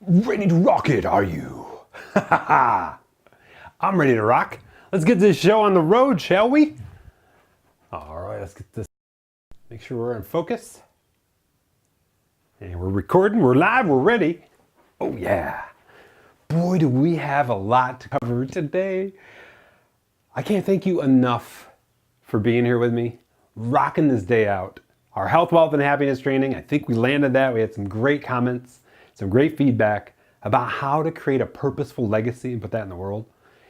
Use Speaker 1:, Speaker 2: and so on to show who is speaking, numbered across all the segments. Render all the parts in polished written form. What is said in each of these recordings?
Speaker 1: Ready to rock it, are you? I'm ready to rock. Let's get this show on the road, shall we? All right, let's get this. Make sure we're in focus. And we're recording, we're live, we're ready. Oh yeah. Boy, do we have a lot to cover today. I can't thank you enough for being here with me, rocking this day out. Our health, wealth, and happiness training, I think we landed that. We had some great comments, some great feedback about how to create a purposeful legacy and put that in the world.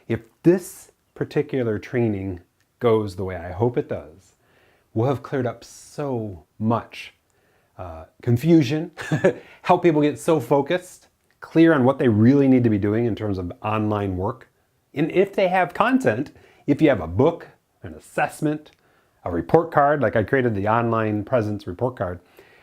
Speaker 1: If this particular training goes the way I hope it does, we'll have cleared up so much confusion, help people get so focused, clear on what they really need to be doing in terms of online work. And if they have content, if you have a book, an assessment, a report card, like I created the online presence report card,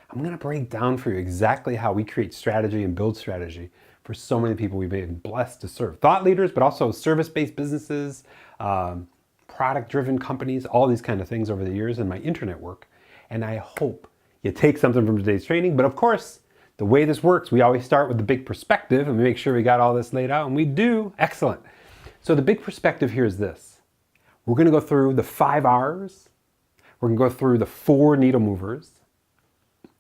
Speaker 1: I'm going to break down for you exactly how we create strategy and build strategy for so many people we've been blessed to serve. Thought leaders, but also service-based businesses, product-driven companies, all these kind of things over the years in my internet work. And I hope you take something from today's training. But of course, the way this works, we always start with the big perspective and we make sure we got all this laid out, and we do. Excellent. So the big perspective here is this. We're going to go through the 5 R's. We're going to go through the 4 needle movers.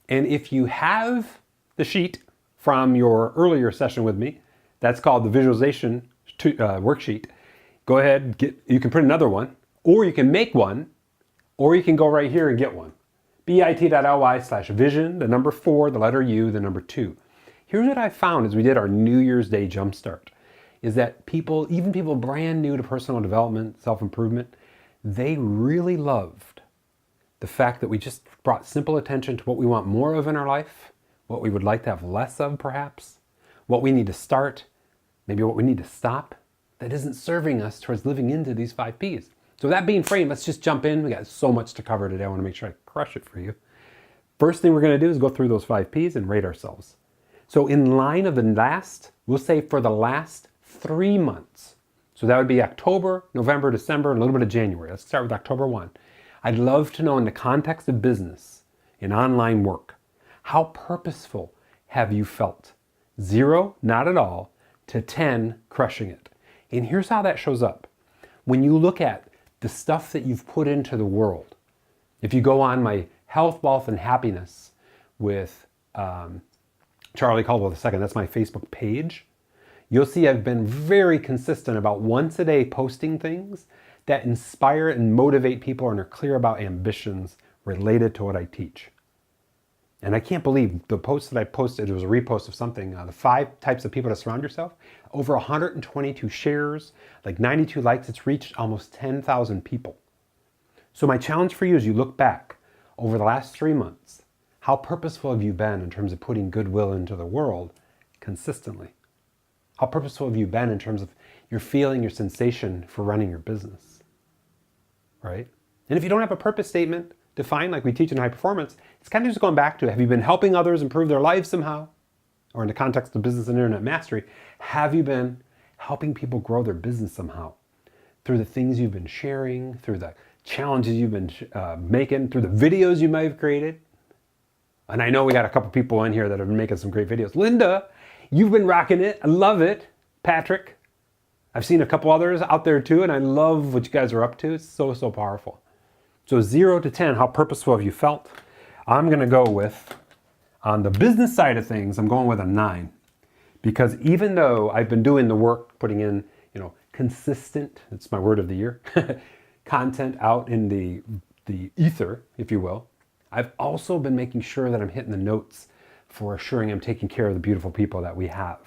Speaker 1: And if you have the sheet from your earlier session with me, that's called the visualization worksheet. Go ahead, you can print another one, or you can make one, or you can go right here and get one. bit.ly/vision, the number 4, the letter U, the number 2. Here's what I found as we did our New Year's Day Jumpstart, is that people, even people brand new to personal development, self-improvement, they really loved the fact that we just brought simple attention to what we want more of in our life, what we would like to have less of perhaps, what we need to start, maybe what we need to stop that isn't serving us towards living into these 5 Ps. So that being framed, let's just jump in. We got so much to cover today. I want to make sure I crush it for you. First thing we're going to do is go through those 5 Ps and rate ourselves. So in line of the last, we'll say for the last 3 months. So that would be October, November, December, and a little bit of January. Let's start with October 1. I'd love to know in the context of business, in online work, how purposeful have you felt? 0, not at all, to 10, crushing it. And here's how that shows up. When you look at the stuff that you've put into the world, if you go on my health, wealth, and happiness with Charlie Caldwell II, that's my Facebook page, you'll see I've been very consistent about once a day posting things that inspire and motivate people and are clear about ambitions related to what I teach. And I can't believe the post that I posted, it was a repost of something, the 5 types of people to surround yourself, over 122 shares, like 92 likes, it's reached almost 10,000 people. So my challenge for you is you look back over the last 3 months, how purposeful have you been in terms of putting goodwill into the world consistently? How purposeful have you been in terms of your feeling, your sensation for running your business, right? And if you don't have a purpose statement defined like we teach in high performance, it's kind of just going back to, have you been helping others improve their lives somehow? Or in the context of business and internet mastery, have you been helping people grow their business somehow? Through the things you've been sharing, through the challenges you've been making, through the videos you might have created. And I know we got a couple people in here that have been making some great videos. Linda, you've been rocking it. I love it. Patrick, I've seen a couple others out there too, and I love what you guys are up to. It's so, so powerful. So 0 to 10, how purposeful have you felt? I'm going to go with, on the business side of things, I'm going with a 9. Because even though I've been doing the work, putting in, consistent, it's my word of the year, content out in the ether, if you will, I've also been making sure that I'm hitting the notes for assuring I'm taking care of the beautiful people that we have.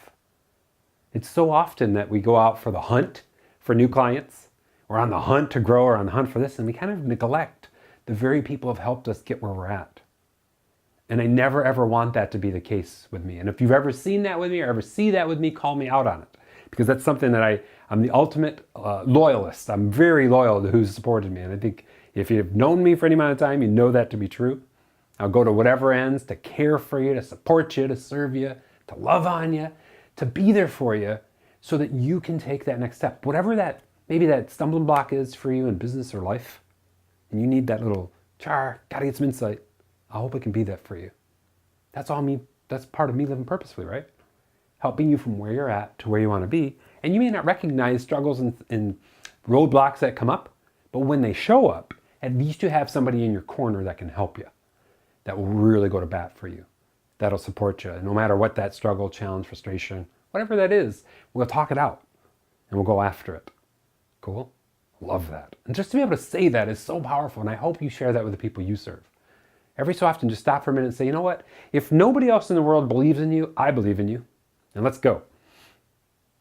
Speaker 1: It's so often that we go out for the hunt for new clients, or on the hunt to grow, or on the hunt for this, and we kind of neglect the very people who have helped us get where we're at. And I never ever want that to be the case with me. And if you've ever seen that with me or ever see that with me, call me out on it. Because that's something that I'm the ultimate loyalist. I'm very loyal to who's supported me. And I think if you've known me for any amount of time, you know that to be true. I'll go to whatever ends to care for you, to support you, to serve you, to love on you, to be there for you so that you can take that next step. Whatever that, maybe that stumbling block is for you in business or life, and you need that little gotta get some insight. I hope it can be that for you. That's all me. That's part of me living purposefully, right? helping you from where you're at to where you want to be. And you may not recognize struggles and roadblocks that come up, but when they show up, at least you have somebody in your corner that can help you, that will really go to bat for you, that'll support you. No matter what that struggle, challenge, frustration, whatever that is, we'll talk it out and we'll go after it. Cool? Love that. And just to be able to say that is so powerful, and I hope you share that with the people you serve. Every so often, just stop for a minute and say, you know what? If nobody else in the world believes in you, I believe in you. And let's go.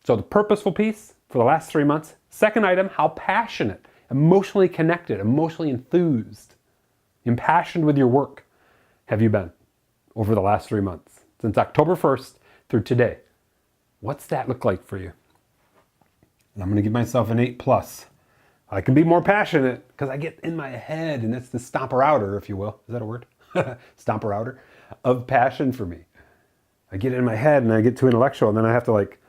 Speaker 1: So the purposeful piece for the last 3 months. Second item, how passionate, emotionally connected, emotionally enthused, impassioned with your work have you been over the last 3 months? Since October 1st through today. What's that look like for you? And I'm going to give myself an 8+. I can be more passionate because I get in my head, and it's the stomper outer, if you will. Is that a word? Stomper outer of passion for me. I get in my head and I get too intellectual, and then I have to like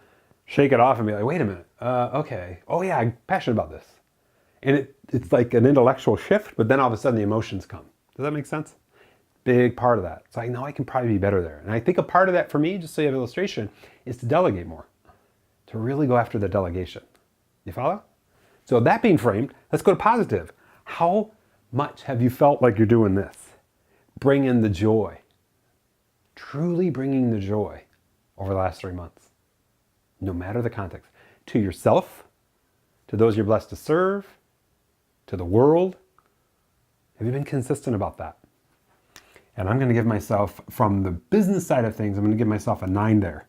Speaker 1: shake it off and be like, wait a minute. Okay. Oh yeah, I'm passionate about this. And it's like an intellectual shift, but then all of a sudden the emotions come. Does that make sense? Big part of that. So I know I can probably be better there. And I think a part of that for me, just so you have an illustration, is to delegate more. To really go after the delegation. You follow? So that being framed, let's go to positive. How much have you felt like you're doing this? Bring in the joy. Truly bringing the joy over the last 3 months. No matter the context. To yourself, to those you're blessed to serve, to the world. Have you been consistent about that? And I'm going to give myself, from the business side of things, I'm going to give myself a 9 there.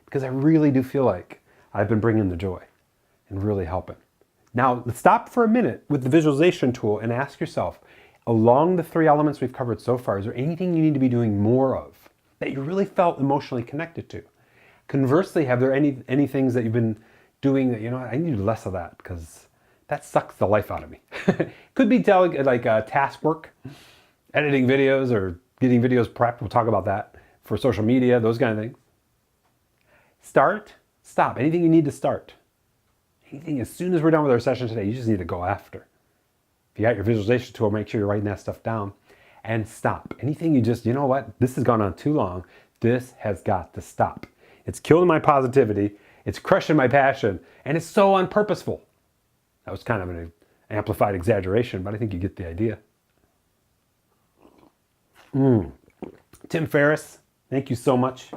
Speaker 1: Because I really do feel like I've been bringing the joy and really helping. Now, let's stop for a minute with the visualization tool and ask yourself, along the 3 elements we've covered so far, is there anything you need to be doing more of that you really felt emotionally connected to? Conversely, have there any things that you've been doing that, you know, I need less of that because that sucks the life out of me. Could be like task work, editing videos or getting videos prepped. We'll talk about that for social media, those kind of things. Start, stop. Anything you need to start. Anything, as soon as we're done with our session today, you just need to go after. If you got your visualization tool, make sure you're writing that stuff down and stop. Anything you just, you know what, this has gone on too long. This has got to stop. It's killing my positivity. It's crushing my passion. And it's so unpurposeful. That was kind of an amplified exaggeration, but I think you get the idea. Tim Ferriss, thank you so much.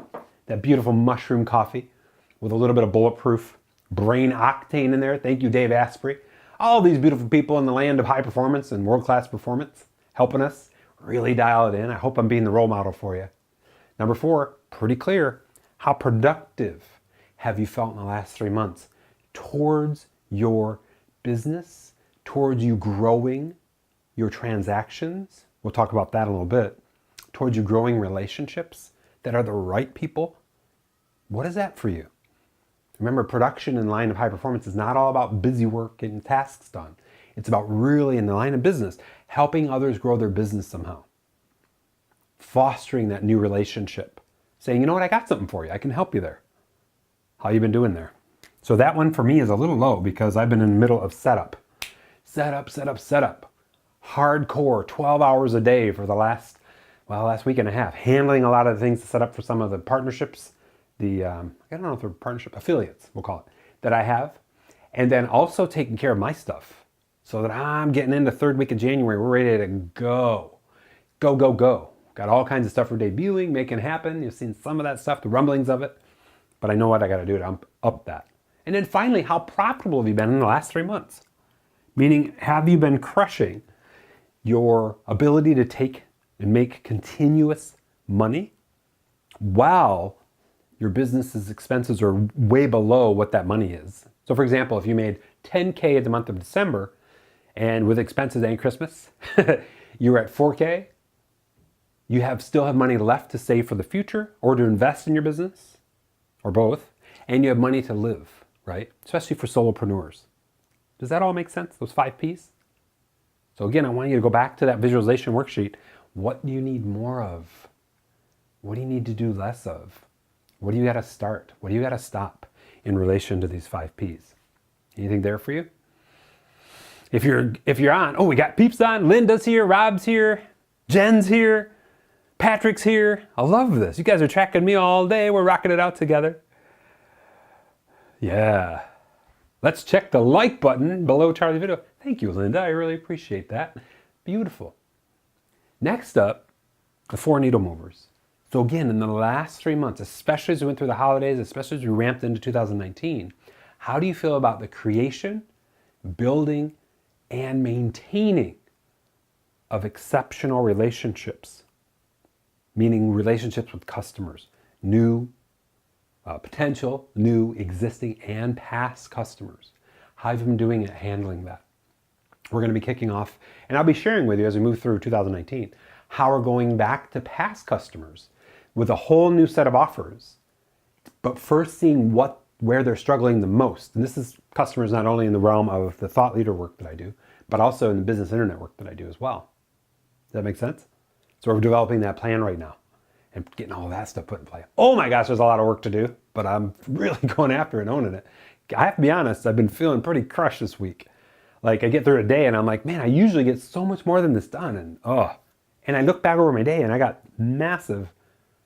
Speaker 1: That beautiful mushroom coffee with a little bit of bulletproof brain octane in there. Thank you, Dave Asprey. All these beautiful people in the land of high performance and world-class performance helping us really dial it in. I hope I'm being the role model for you. Number 4, pretty clear. How productive have you felt in the last 3 months towards your business, towards you growing your transactions? We'll talk about that in a little bit. Towards you growing relationships that are the right people. What is that for you? Remember, production in the line of high performance is not all about busy work and tasks done. It's about really, in the line of business, helping others grow their business somehow. Fostering that new relationship. Saying, you know what, I got something for you. I can help you there. How you been doing there? So that one for me is a little low because I've been in the middle of setup. Setup. Hardcore, 12 hours a day for the last week and a half. Handling a lot of the things to set up for some of the partnerships. I don't know if they're partnership affiliates, we'll call it, that I have. And then also taking care of my stuff so that I'm getting into 3rd week of January. We're ready to go. Go. Got all kinds of stuff we're debuting, making happen. You've seen some of that stuff, the rumblings of it. But I know what I got to do to up that. And then finally, how profitable have you been in the last 3 months? Meaning, have you been crushing your ability to take and make continuous money while your business's expenses are way below what that money is? So for example, if you made $10K in the month of December and with expenses and Christmas, you're at $4K, you still have money left to save for the future or to invest in your business or both, and you have money to live, right? Especially for solopreneurs. Does that all make sense? Those 5 Ps? So again, I want you to go back to that visualization worksheet. What do you need more of? What do you need to do less of? What do you got to start? What do you got to stop in relation to these 5 Ps? Anything there for you? If you're on, we got Peeps on, Linda's here, Rob's here, Jen's here, Patrick's here. I love this. You guys are tracking me all day. We're rocking it out together. Yeah. Let's check the like button below Charlie's video. Thank you, Linda. I really appreciate that. Beautiful. Next up, the 4 needle movers. So again, in the last 3 months, especially as we went through the holidays, especially as we ramped into 2019, how do you feel about the creation, building, and maintaining of exceptional relationships? Meaning relationships with customers, new, potential, new, existing, and past customers. How have you been doing it, handling that? We're going to be kicking off, and I'll be sharing with you as we move through 2019, how we're going back to past customers with a whole new set of offers, but first seeing where they're struggling the most. And this is customers not only in the realm of the thought leader work that I do, but also in the business internet work that I do as well. Does that make sense? So we're developing that plan right now and getting all that stuff put in play. Oh my gosh, there's a lot of work to do, but I'm really going after it and owning it. I have to be honest, I've been feeling pretty crushed this week. Like I get through a day and I'm like, man, I usually get so much more than this done. And I look back over my day and I got massive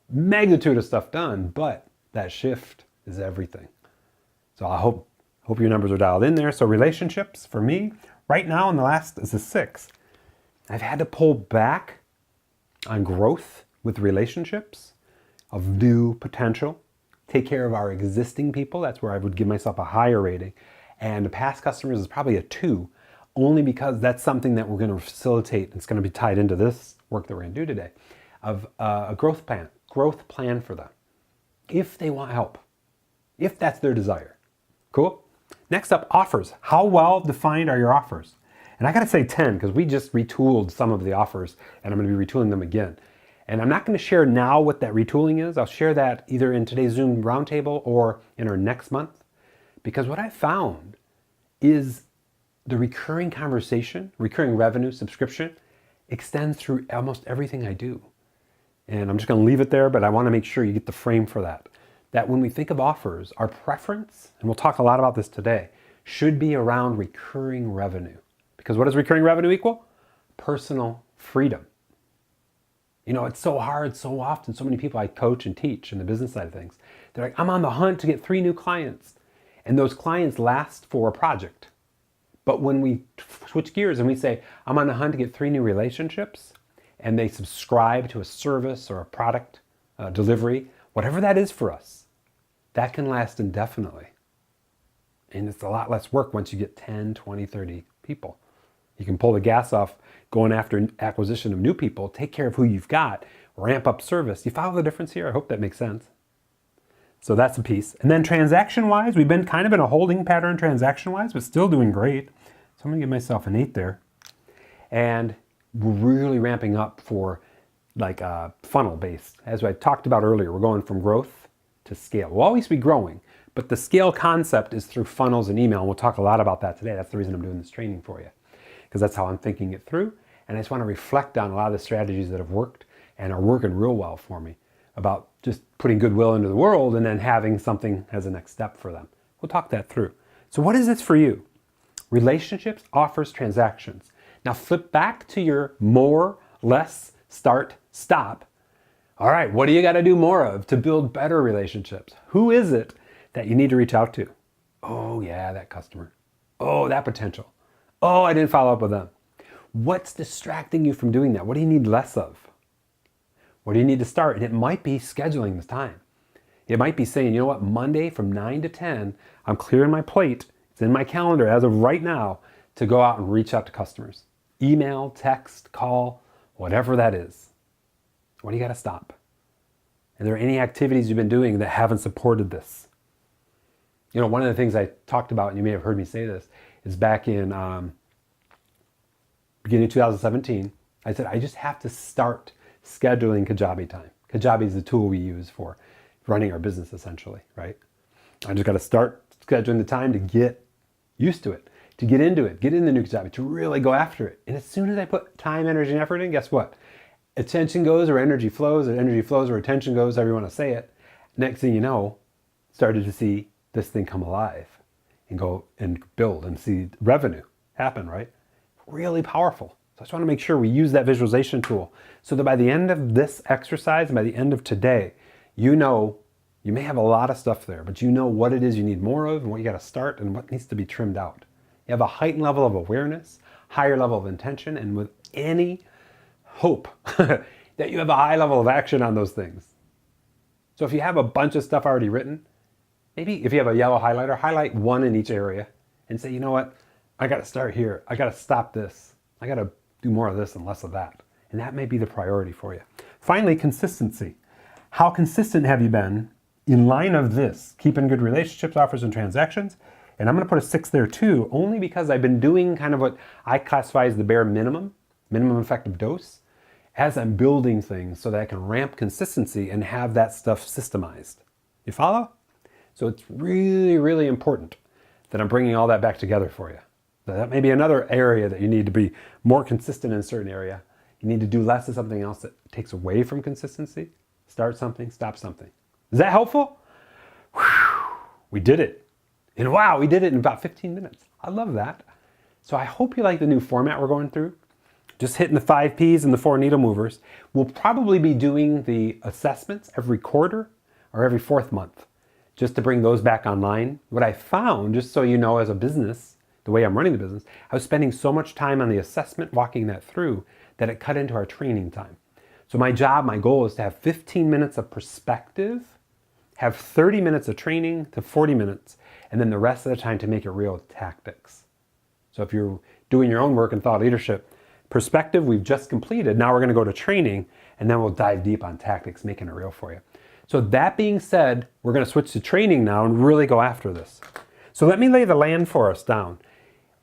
Speaker 1: magnitude of stuff done, but that shift is everything. So I hope your numbers are dialed in there. So relationships for me right now in the last, this is 6. I've had to pull back on growth with relationships of new potential, take care of our existing people. That's where I would give myself a higher rating. And the past customers is probably a 2, only because that's something that we're going to facilitate. It's going to be tied into this work that we're going to do today of a growth plan for them. If they want help, if that's their desire. Cool. Next up, offers. How well defined are your offers? And I got to say 10 because we just retooled some of the offers and I'm going to be retooling them again. And I'm not going to share now what that retooling is. I'll share that either in today's Zoom roundtable or in our next month. Because what I found is the recurring conversation, recurring revenue, subscription, extends through almost everything I do. And I'm just going to leave it there, but I want to make sure you get the frame for that. That when we think of offers, our preference, and we'll talk a lot about this today, should be around recurring revenue. Because what does recurring revenue equal? Personal freedom. You know, it's so hard, so often, so many people I coach and teach in the business side of things, they're like, I'm on the hunt to get 3 new clients. And those clients last for a project. But when we switch gears and we say, I'm on the hunt to get 3 new relationships, and they subscribe to a service or a product delivery, whatever that is for us, that can last indefinitely. And it's a lot less work once you get 10, 20, 30 people. You can pull the gas off going after acquisition of new people, take care of who you've got, ramp up service. You follow the difference here? I hope that makes sense. So that's a piece. And then transaction-wise, we've been kind of in a holding pattern transaction-wise, but still doing great. So I'm gonna give myself an 8 there. And we're really ramping up for like funnel-based. As I talked about earlier, we're going from growth to scale. We'll always be growing, but the scale concept is through funnels and email. And we'll talk a lot about that today. That's the reason I'm doing this training for you, because that's how I'm thinking it through. And I just want to reflect on a lot of the strategies that have worked and are working real well for me about just putting goodwill into the world and then having something as a next step for them. We'll talk that through. So what is this for you? Relationships, offers, transactions. Now flip back to your more, less, start, stop. All right, what do you got to do more of to build better relationships? Who is it that you need to reach out to? Oh yeah, that customer. Oh, that potential. Oh, I didn't follow up with them. What's distracting you from doing that? What do you need less of? What do you need to start? And it might be scheduling this time. It might be saying, you know what, Monday from 9 to 10, I'm clearing my plate. It's in my calendar as of right now to go out and reach out to customers. Email, text, call, whatever that is. What do you got to stop? Are there any activities you've been doing that haven't supported this? You know, one of the things I talked about, and you may have heard me say this, is back in beginning of 2017, I said, I just have to start scheduling Kajabi time. Kajabi is the tool we use for running our business essentially, right? I just got to start scheduling the time to get used to it, to get into it, get in the new Kajabi, to really go after it. And as soon as I put time, energy, and effort in, guess what? Attention goes or energy flows, or attention goes, however you want to say it. Next thing you know, started to see this thing come alive and go and build and see revenue happen, right? Really powerful. So I just want to make sure we use that visualization tool so that by the end of this exercise and by the end of today, you know You may have a lot of stuff there, but you know what it is you need more of and what you got to start and what needs to be trimmed out. You have a heightened level of awareness, higher level of intention, and with any hope that you have a high level of action on those things. So if you have a bunch of stuff already written, maybe if you have a yellow highlighter, highlight one in each area and say, you know what, I got to start here. I got to stop this. I got to do more of this and less of that. And that may be the priority for you. Finally, consistency. How consistent have you been in line of this? Keeping good relationships, offers, and transactions. And I'm going to put a 6 there too, only because I've been doing kind of what I classify as the bare minimum effective dose, as I'm building things so that I can ramp consistency and have that stuff systemized. You follow? So it's really, really important that I'm bringing all that back together for you. That may be another area that you need to be more consistent in a certain area. You need to do less of something else that takes away from consistency. Start something, stop something. Is that helpful? Whew, we did it. And wow, we did it in about 15 minutes. I love that. So I hope you like the new format we're going through. Just hitting the 5 Ps and the 4 needle movers. We'll probably be doing the assessments every quarter or every 4th month, just to bring those back online. What I found, just so you know, as a business, the way I'm running the business, I was spending so much time on the assessment, walking that through, that it cut into our training time. So my goal is to have 15 minutes of perspective, have 30 minutes of training to 40 minutes, and then the rest of the time to make it real with tactics. So if you're doing your own work in thought leadership, perspective we've just completed, now we're going to go to training, and then we'll dive deep on tactics, making it real for you. So that being said, we're going to switch to training now and really go after this. So let me lay the land for us down.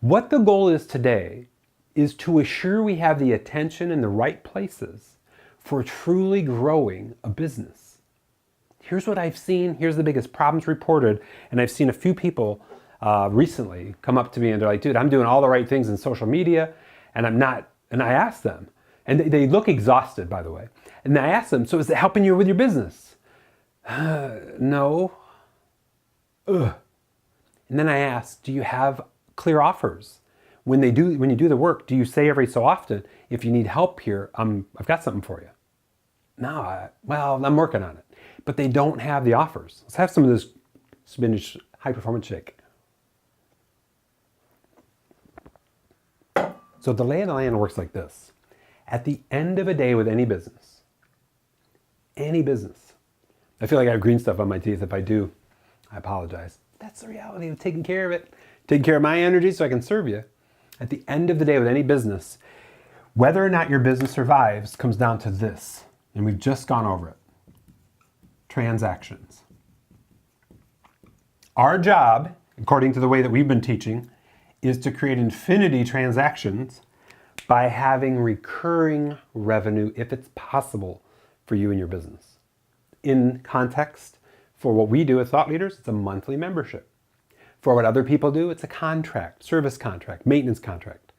Speaker 1: What the goal is today is to assure we have the attention in the right places for truly growing a business. Here's what I've seen. Here's the biggest problems reported. And I've seen a few people recently come up to me and they're like, dude, I'm doing all the right things in social media and I'm not. And I asked them, and they look exhausted, by the way. And I asked them, so is it helping you with your business? No. Ugh. And then I asked, do you have clear offers? When you do the work, do you say every so often, if you need help here, I've got something for you? No, well, I'm working on it. But they don't have the offers. Let's have some of this spinach high performance shake. So the lay of the land works like this. At the end of a day with any business, I feel like I have green stuff on my teeth. If I do, I apologize. That's the reality of taking care of it. Taking care of my energy so I can serve you. At the end of the day with any business, whether or not your business survives comes down to this. And we've just gone over it. Transactions. Our job, according to the way that we've been teaching, is to create infinity transactions by having recurring revenue if it's possible for you and your business. In context, for what we do as thought leaders, it's a monthly membership. For what other people do, it's a contract, service contract, maintenance contract.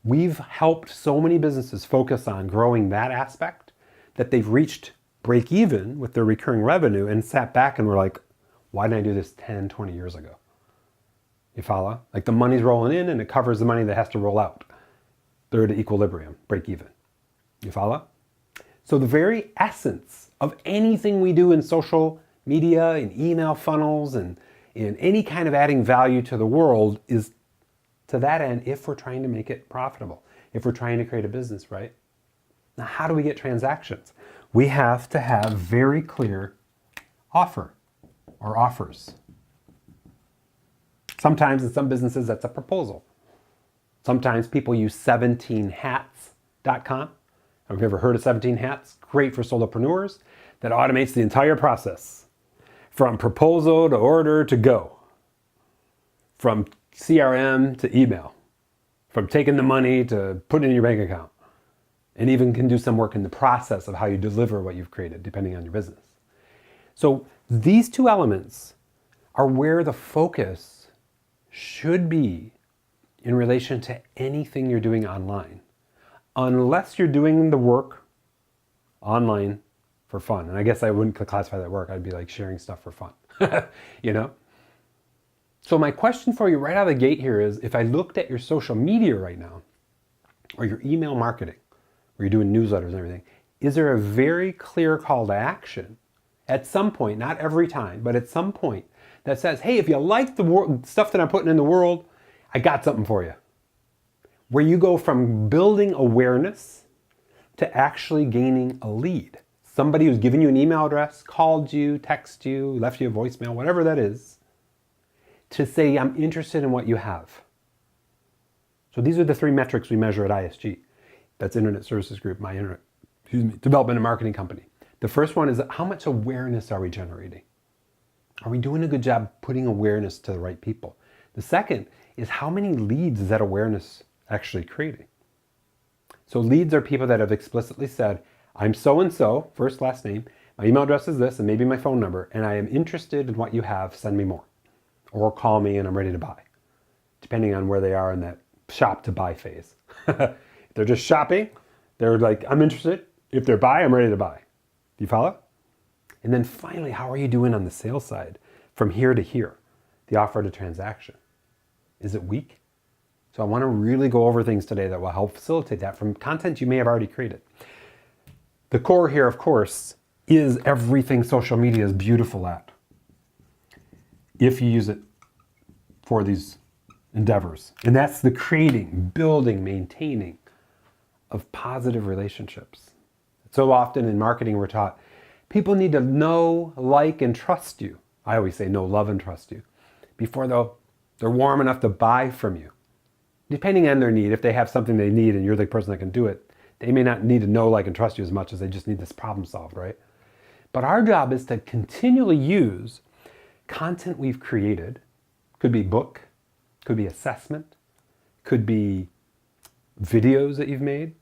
Speaker 1: We've helped so many businesses focus on growing that aspect that they've reached break even with their recurring revenue and sat back and were like, why didn't I do this 10, 20 years ago? You follow? Like the money's rolling in and it covers the money that has to roll out. They're at equilibrium, break even. You follow? So the very essence of anything we do in social media, in email funnels, and in any kind of adding value to the world is to that end if we're trying to make it profitable, if we're trying to create a business, right? Now, how do we get transactions? We have to have very clear offer or offers. Sometimes in some businesses, that's a proposal. Sometimes people use 17hats.com. Have you ever heard of 17 Hats? Great for solopreneurs. That automates the entire process. From proposal to order to go. From CRM to email. From taking the money to putting it in your bank account. And even can do some work in the process of how you deliver what you've created, depending on your business. So these two elements are where the focus should be in relation to anything you're doing online. Unless you're doing the work online for fun. And I guess I wouldn't classify that work. I'd be like sharing stuff for fun, you know? So my question for you right out of the gate here is, if I looked at your social media right now, or your email marketing, where you're doing newsletters and everything, is there a very clear call to action at some point, not every time, but at some point, that says, hey, if you like the stuff that I'm putting in the world, I got something for you. Where you go from building awareness to actually gaining a lead. Somebody who's given you an email address, called you, texted you, left you a voicemail, whatever that is, to say, I'm interested in what you have. So these are the 3 metrics we measure at ISG. That's Internet Services Group, my development and marketing company. The first one is how much awareness are we generating? Are we doing a good job putting awareness to the right people? The second is how many leads is that awareness actually creating? So leads are people that have explicitly said, I'm so-and-so, first, last name, my email address is this, and maybe my phone number, and I am interested in what you have, send me more. Or call me and I'm ready to buy, depending on where they are in that shop to buy phase. If they're just shopping, they're like, I'm interested. If they're buy, I'm ready to buy. Do you follow? And then finally, how are you doing on the sales side from here to here, the offer to transaction? Is it weak? So I want to really go over things today that will help facilitate that from content you may have already created. The core here, of course, is everything social media is beautiful at, if you use it for these endeavors. And that's the creating, building, maintaining of positive relationships. So often in marketing, we're taught people need to know, like, and trust you. I always say know, love, and trust you before they're warm enough to buy from you. Depending on their need, if they have something they need and you're the person that can do it, they may not need to know, like, and trust you as much as they just need this problem solved, right? But our job is to continually use content we've created. Could be book, could be assessment, could be videos that you've made,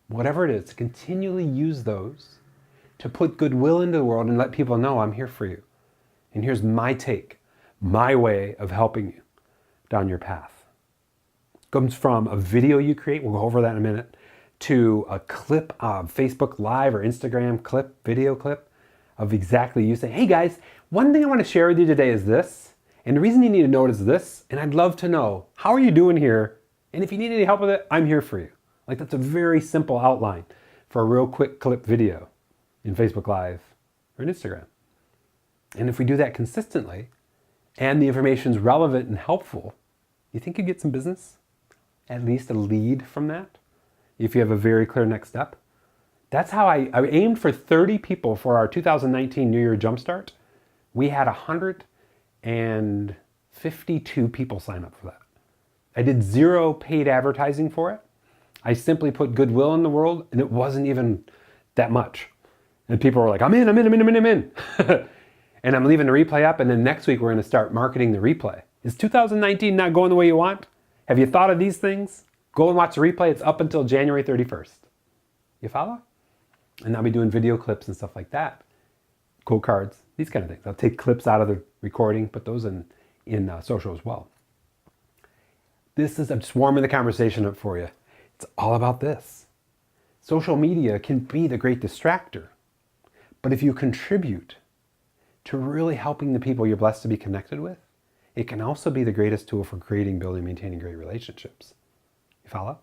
Speaker 1: whatever it is, to continually use those to put goodwill into the world and let people know I'm here for you. And here's my take, my way of helping you down your path. Comes from a video you create, we'll go over that in a minute, to a clip of Facebook Live or Instagram clip, video clip of exactly you saying, hey guys, one thing I want to share with you today is this, and the reason you need to know it is this, and I'd love to know, how are you doing here? And if you need any help with it, I'm here for you. Like, that's a very simple outline for a real quick clip video in Facebook Live or in Instagram. And if we do that consistently, and the information's relevant and helpful, you think you get some business? At least a lead from that, if you have a very clear next step. That's how I aimed for 30 people for our 2019 New Year Jumpstart. We had 152 people sign up for that. I did 0 paid advertising for it. I simply put goodwill in the world, and it wasn't even that much. And people were like, I'm in. And I'm leaving the replay up, and then next week we're going to start marketing the replay. Is 2019 not going the way you want? Have you thought of these things? Go and watch the replay. It's up until January 31st. You follow? And I'll be doing video clips and stuff like that. Cool cards, these kind of things. I'll take clips out of the recording, put those in social as well. I'm just warming the conversation up for you. It's all about this. Social media can be the great distractor, but if you contribute to really helping the people you're blessed to be connected with, it can also be the greatest tool for creating, building, maintaining great relationships. You follow?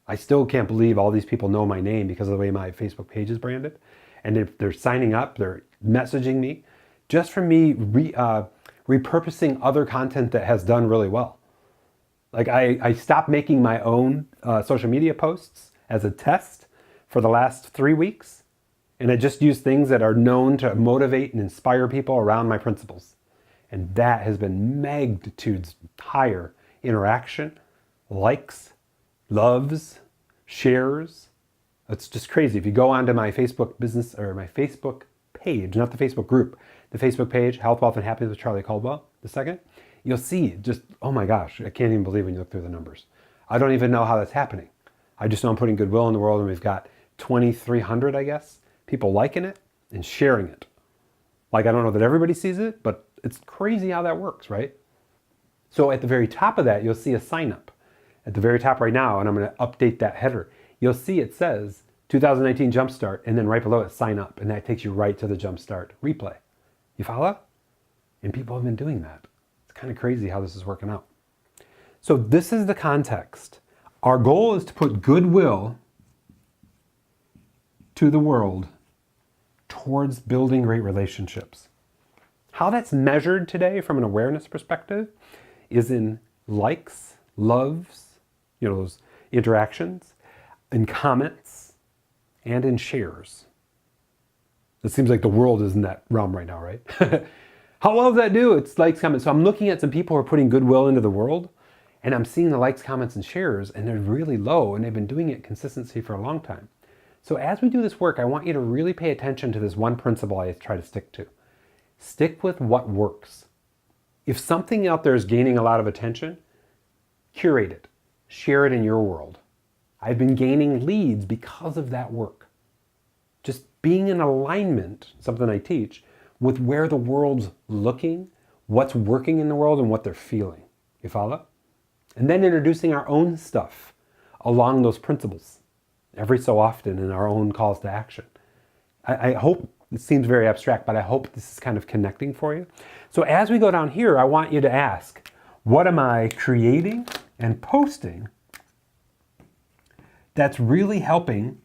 Speaker 1: I still can't believe all these people know my name because of the way my Facebook page is branded. And if they're signing up, they're messaging me just from me repurposing other content that has done really well. Like I stopped making my own social media posts as a test for the last 3 weeks. And I just use things that are known to motivate and inspire people around my principles. And that has been magnitudes higher interaction, likes, loves, shares. It's just crazy. If you go onto my Facebook business or my Facebook page, not the Facebook group, the Facebook page, Health, Wealth, and Happiness with Charlie Caldwell, the second, you'll see just, oh my gosh, I can't even believe when you look through the numbers. I don't even know how that's happening. I just know I'm putting goodwill in the world, and we've got 2,300, I guess, people liking it and sharing it. Like, I don't know that everybody sees it, but it's crazy how that works, right? So at the very top of that, you'll see a sign up. At the very top right now, and I'm going to update that header. You'll see it says 2019 Jumpstart, and then right below it, sign up. And that takes you right to the Jumpstart replay. You follow? And people have been doing that. It's kind of crazy how this is working out. So this is the context. Our goal is to put goodwill to the world towards building great relationships. How that's measured today from an awareness perspective is in likes, loves, those interactions, in comments, and in shares. It seems like the world is in that realm right now, right? How well does that do? It's likes, comments. So I'm looking at some people who are putting goodwill into the world, and I'm seeing the likes, comments, and shares, and they're really low, and they've been doing it consistency for a long time. So as we do this work, I want you to really pay attention to this one principle I try to stick to. Stick with what works. If something out there is gaining a lot of attention, curate it. Share it in your world. I've been gaining leads because of that work. Just being in alignment, something I teach, with where the world's looking, what's working in the world, and what they're feeling. You follow? And then introducing our own stuff along those principles every so often in our own calls to action. I hope, it seems very abstract, but I hope this is kind of connecting for you. So as we go down here, I want you to ask, what am I creating and posting that's really helping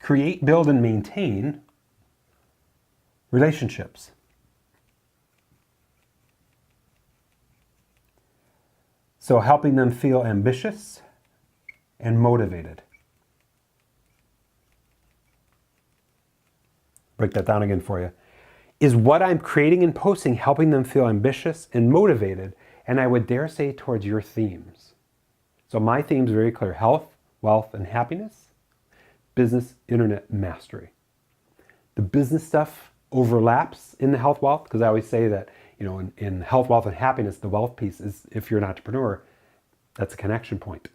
Speaker 1: create, build, and maintain relationships? So helping them feel ambitious and motivated. Break that down again for you. Is what I'm creating and posting helping them feel ambitious and motivated? And I would dare say towards your themes. So my theme's very clear: health, wealth, and happiness, business, internet, mastery. The business stuff overlaps in the health, wealth, because I always say that, in health, wealth, and happiness, the wealth piece is, if you're an entrepreneur, that's a connection point.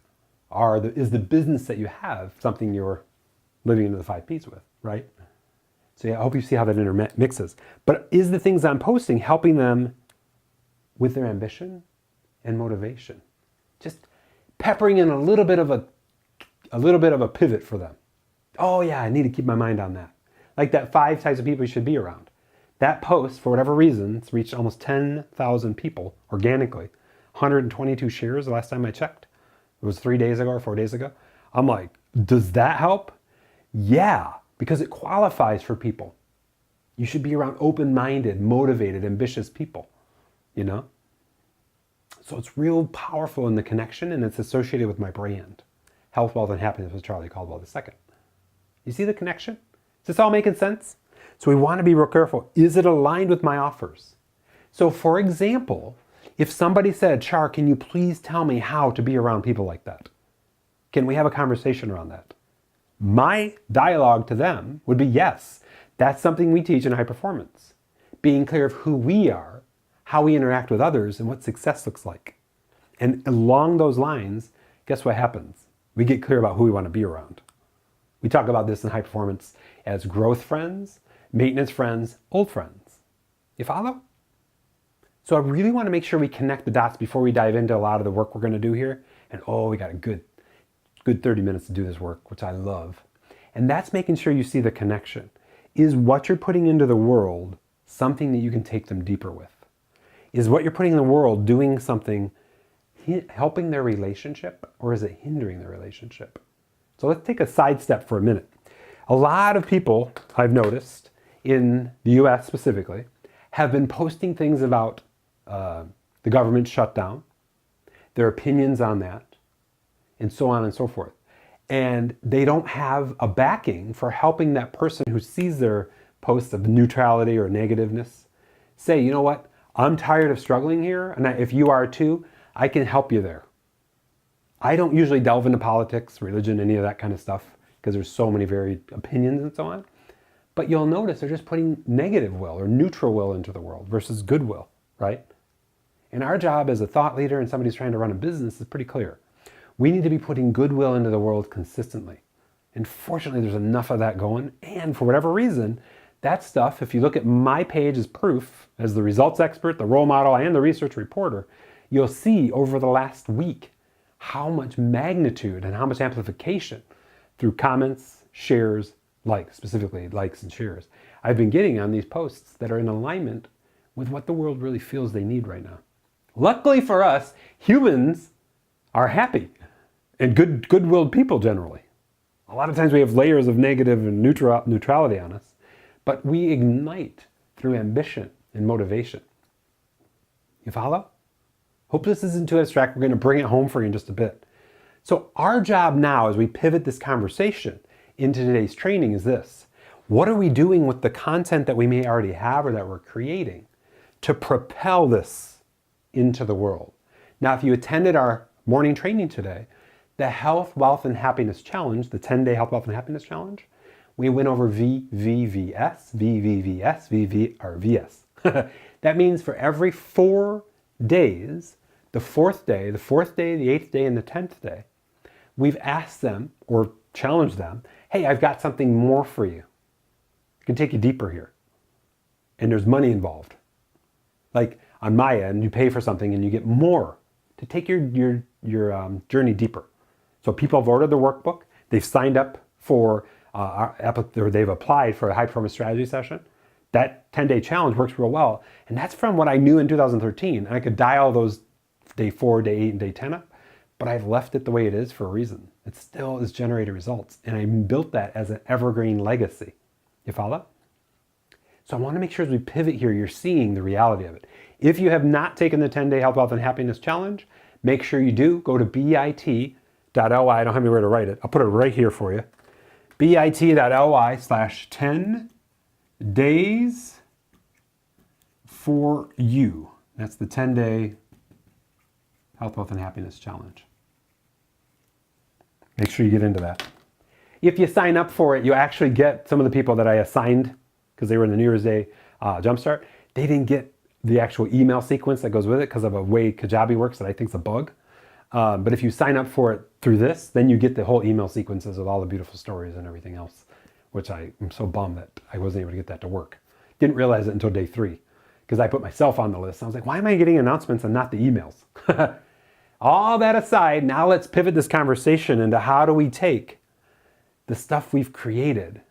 Speaker 1: Is the business that you have something you're living into the 5 Ps with, right? So yeah, I hope you see how that intermixes. But is the things I'm posting helping them with their ambition and motivation? Just peppering in a little bit of a pivot for them. Oh yeah, I need to keep my mind on that. Like that 5 types of people you should be around. That post, for whatever reason, it's reached almost 10,000 people organically. 122 shares the last time I checked. It was 3 days ago or 4 days ago. I'm like, does that help? Yeah, because it qualifies for people. You should be around open-minded, motivated, ambitious people, So it's real powerful in the connection, and it's associated with my brand. Health, wealth, and happiness was Charlie Caldwell II. You see the connection? Is this all making sense? So we want to be real careful. Is it aligned with my offers? So for example, if somebody said, Char, can you please tell me how to be around people like that? Can we have a conversation around that? My dialogue to them would be yes. That's something we teach in high performance. Being clear of who we are, how we interact with others, and what success looks like. And along those lines, guess what happens? We get clear about who we want to be around. We talk about this in high performance as growth friends, maintenance friends, old friends. You follow? So I really want to make sure we connect the dots before we dive into a lot of the work we're going to do here. And we got a good 30 minutes to do this work, which I love. And that's making sure you see the connection. Is what you're putting into the world something that you can take them deeper with? Is what you're putting in the world doing something helping their relationship, or is it hindering their relationship? So let's take a sidestep for a minute. A lot of people I've noticed in the US specifically have been posting things about the government shutdown, their opinions on that, and so on and so forth. And they don't have a backing for helping that person who sees their posts of neutrality or negativeness say, you know what, I'm tired of struggling here, and if you are too, I can help you there. I don't usually delve into politics, religion, any of that kind of stuff, because there's so many varied opinions and so on. But you'll notice they're just putting negative will or neutral will into the world versus goodwill, right? And our job as a thought leader and somebody who's trying to run a business is pretty clear. We need to be putting goodwill into the world consistently. And fortunately, there's enough of that going. And for whatever reason, that stuff, if you look at my page as proof, as the results expert, the role model, and the research reporter, you'll see over the last week how much magnitude and how much amplification through comments, shares, likes, specifically likes and shares, I've been getting on these posts that are in alignment with what the world really feels they need right now. Luckily for us, humans are happy and good-willed people generally. A lot of times we have layers of negative and neutrality on us, but we ignite through ambition and motivation. You follow? Hope this isn't too abstract. We're going to bring it home for you in just a bit. So our job now as we pivot this conversation into today's training is this. What are we doing with the content that we may already have or that we're creating to propel this into the world? Now, if you attended our morning training today, the Health, Wealth, and Happiness Challenge, the 10-day Health, Wealth, and Happiness Challenge, we went over VVVS, VVVS, VV, or VS. That means for every 4 days, the 4th day, the 8th day, and the 10th day, we've asked them or challenged them, hey, I've got something more for you. I can take you deeper here. And there's money involved. Like on my end, you pay for something and you get more to take your journey deeper. So people have ordered the workbook. They've signed up for, or they've applied for a high performance strategy session. That 10-day challenge works real well. And that's from what I knew in 2013. And I could dial those day 4, day 8, and day 10 up. But I've left it the way it is for a reason. It still is generating results. And I built that as an evergreen legacy. You follow? So I want to make sure as we pivot here, you're seeing the reality of it. If you have not taken the 10-day Health, Wealth, and Happiness Challenge, make sure you do. Go to bit.ly. I don't have anywhere to write it. I'll put it right here for you. bit.ly/10 days for you. That's the 10-day Health, Wealth, and Happiness Challenge. Make sure you get into that. If you sign up for it, you actually get some of the people that I assigned because they were in the New Year's Day Jumpstart. They didn't get the actual email sequence that goes with it because of a way Kajabi works that I think is a bug. But if you sign up for it through this, then you get the whole email sequences with all the beautiful stories and everything else, which I am so bummed that I wasn't able to get that to work. Didn't realize it until day 3 because I put myself on the list. I was like, why am I getting announcements and not the emails? All that aside, now let's pivot this conversation into how do we take the stuff we've created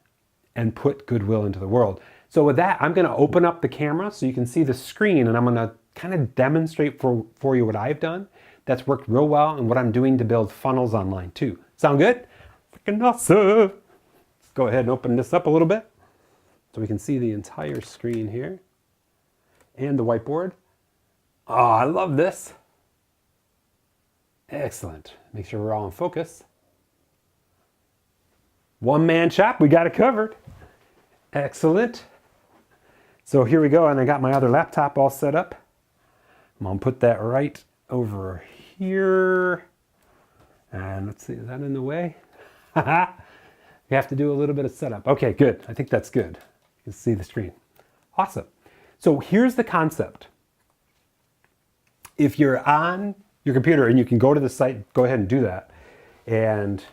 Speaker 1: and put goodwill into the world. So with that, I'm going to open up the camera so you can see the screen, and I'm going to kind of demonstrate for you what I've done that's worked real well and what I'm doing to build funnels online too. Sound good? Freaking awesome. Let's go ahead and open this up a little bit so we can see the entire screen here and the whiteboard. Oh, I love this. Excellent. Make sure we're all in focus. One-man shop, we got it covered. Excellent. So here we go, and I got my other laptop all set up. I'm gonna put that right over here. And let's see, is that in the way? You have to do a little bit of setup. Okay, good. I think that's good. You can see the screen. Awesome. So here's the concept. If you're on your computer and you can go to the site, go ahead and do that. And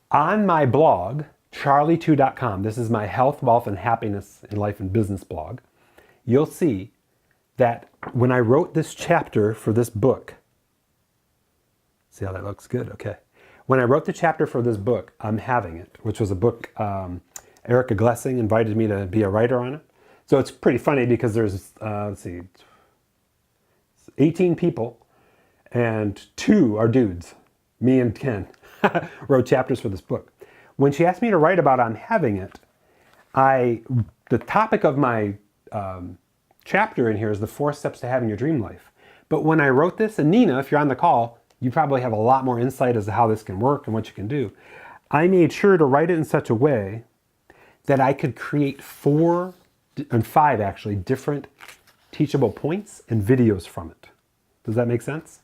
Speaker 1: on my blog, charlie2.com, this is my health, wealth, and happiness in life and business blog, you'll see that when I wrote this chapter for this book, see how that looks good? Okay. When I wrote the chapter for this book, I'm Having It, which was a book, Erica Glessing invited me to be a writer on it. So it's pretty funny because there's, let's see, 18 people and 2 are dudes, me and Ken, wrote chapters for this book. When she asked me to write about I'm Having It, the topic of my chapter in here is the 4 steps to having your dream life. But when I wrote this, and Nina, if you're on the call, you probably have a lot more insight as to how this can work and what you can do. I made sure to write it in such a way that I could create 4 and 5 actually different teachable points and videos from it. Does that make sense?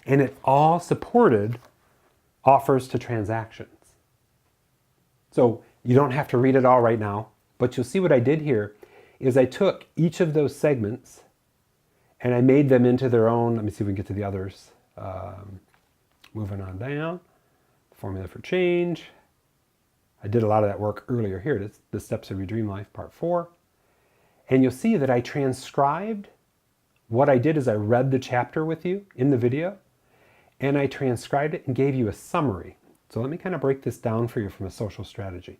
Speaker 1: And it all supported offers to transactions. So you don't have to read it all right now, but you'll see what I did here is I took each of those segments and I made them into their own, let me see if we can get to the others. Moving on down, formula for change. I did a lot of that work earlier here. It's the steps of your dream life, part 4. And you'll see that I transcribed. What I did is I read the chapter with you in the video and I transcribed it and gave you a summary. So let me kind of break this down for you from a social strategy.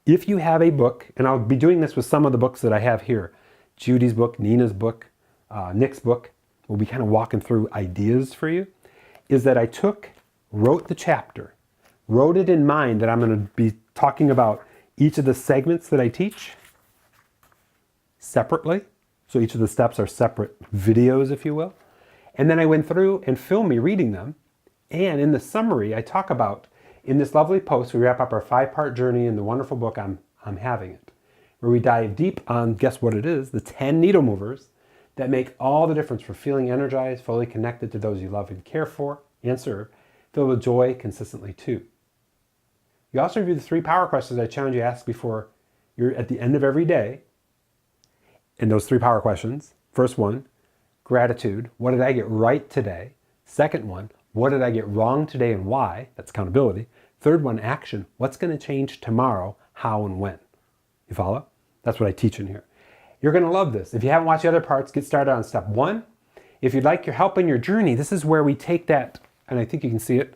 Speaker 1: If you have a book, and I'll be doing this with some of the books that I have here, Judy's book, Nina's book, Nick's book, we'll be kind of walking through ideas for you, is that I wrote the chapter, wrote it in mind that I'm going to be talking about each of the segments that I teach separately. So each of the steps are separate videos, if you will. And then I went through and filmed me reading them. And in the summary, I talk about, in this lovely post, we wrap up our 5-part journey in the wonderful book, I'm Having It, where we dive deep on, guess what it is, the 10 needle movers that make all the difference for feeling energized, fully connected to those you love and care for and serve, filled with joy consistently too. You also review the 3 power questions I challenge you to ask before you're at the end of every day. And those 3 power questions, first one, gratitude, what did I get right today? Second one, what did I get wrong today and why? That's accountability. Third one, action, what's going to change tomorrow, how and when? You follow? That's what I teach in here. You're going to love this. If you haven't watched the other parts, get started on step 1. If you'd like your help in your journey, this is where we take that, and I think you can see it,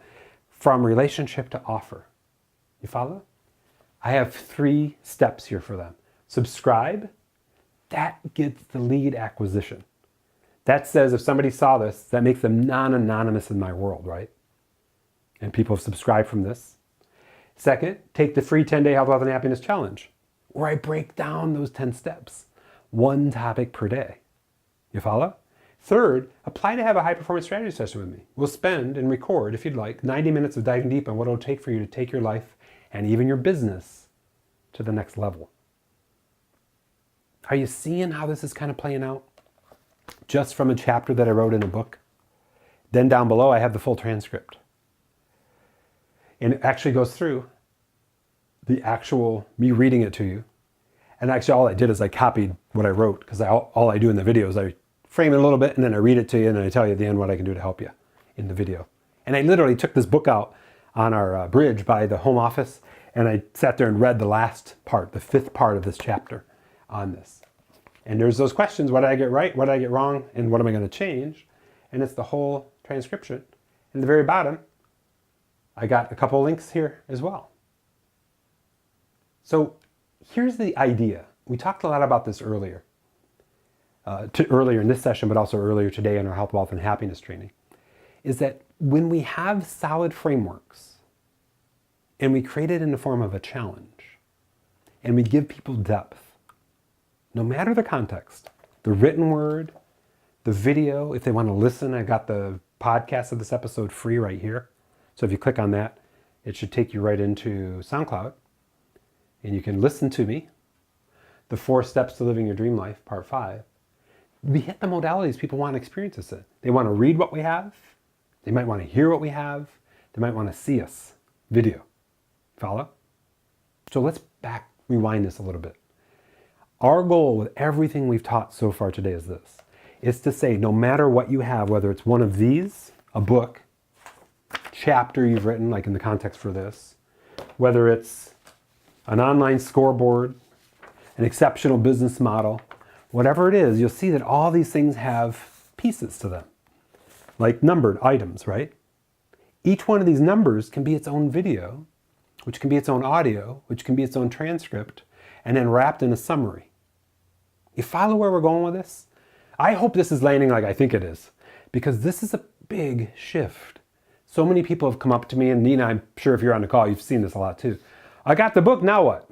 Speaker 1: from relationship to offer. You follow? I have 3 steps here for them. Subscribe. That gets the lead acquisition. That says if somebody saw this, that makes them non-anonymous in my world, right? And people have subscribed from this. Second, take the free 10-day Health, Wealth, and Happiness Challenge, where I break down those 10 steps, 1 topic per day. You follow? Third, apply to have a high-performance strategy session with me. We'll spend and record, if you'd like, 90 minutes of diving deep on what it'll take for you to take your life and even your business to the next level. Are you seeing how this is kind of playing out? Just from a chapter that I wrote in a book. Then down below, I have the full transcript. And it actually goes through the actual, me reading it to you. And actually all I did is I copied what I wrote, because all I do in the video is I frame it a little bit and then I read it to you and then I tell you at the end what I can do to help you in the video. And I literally took this book out on our bridge by the home office and I sat there and read the last part, the 5th part of this chapter on this. And there's those questions, what did I get right, what did I get wrong, and what am I going to change? And it's the whole transcription. And at the very bottom, I got a couple links here as well. So here's the idea. We talked a lot about this earlier in this session, but also earlier today in our Health, Wealth, and Happiness training, is that when we have solid frameworks and we create it in the form of a challenge and we give people depth, no matter the context, the written word, the video, if they want to listen, I got the podcast of this episode free right here. So if you click on that, it should take you right into SoundCloud and you can listen to me. The 4 Steps to Living Your Dream Life, Part 5. We hit the modalities people want to experience this in. They want to read what we have. They might want to hear what we have. They might want to see us. Video. Follow? So let's rewind this a little bit. Our goal with everything we've taught so far today is this. Is to say no matter what you have, whether it's one of these, a book, chapter you've written, like in the context for this, whether it's an online scoreboard, an exceptional business model, whatever it is, you'll see that all these things have pieces to them, like numbered items, right? Each one of these numbers can be its own video, which can be its own audio, which can be its own transcript, and then wrapped in a summary. You follow where we're going with this? I hope this is landing like I think it is, because this is a big shift. So many people have come up to me, and Nina, I'm sure if you're on the call, you've seen this a lot too. I got the book, now what?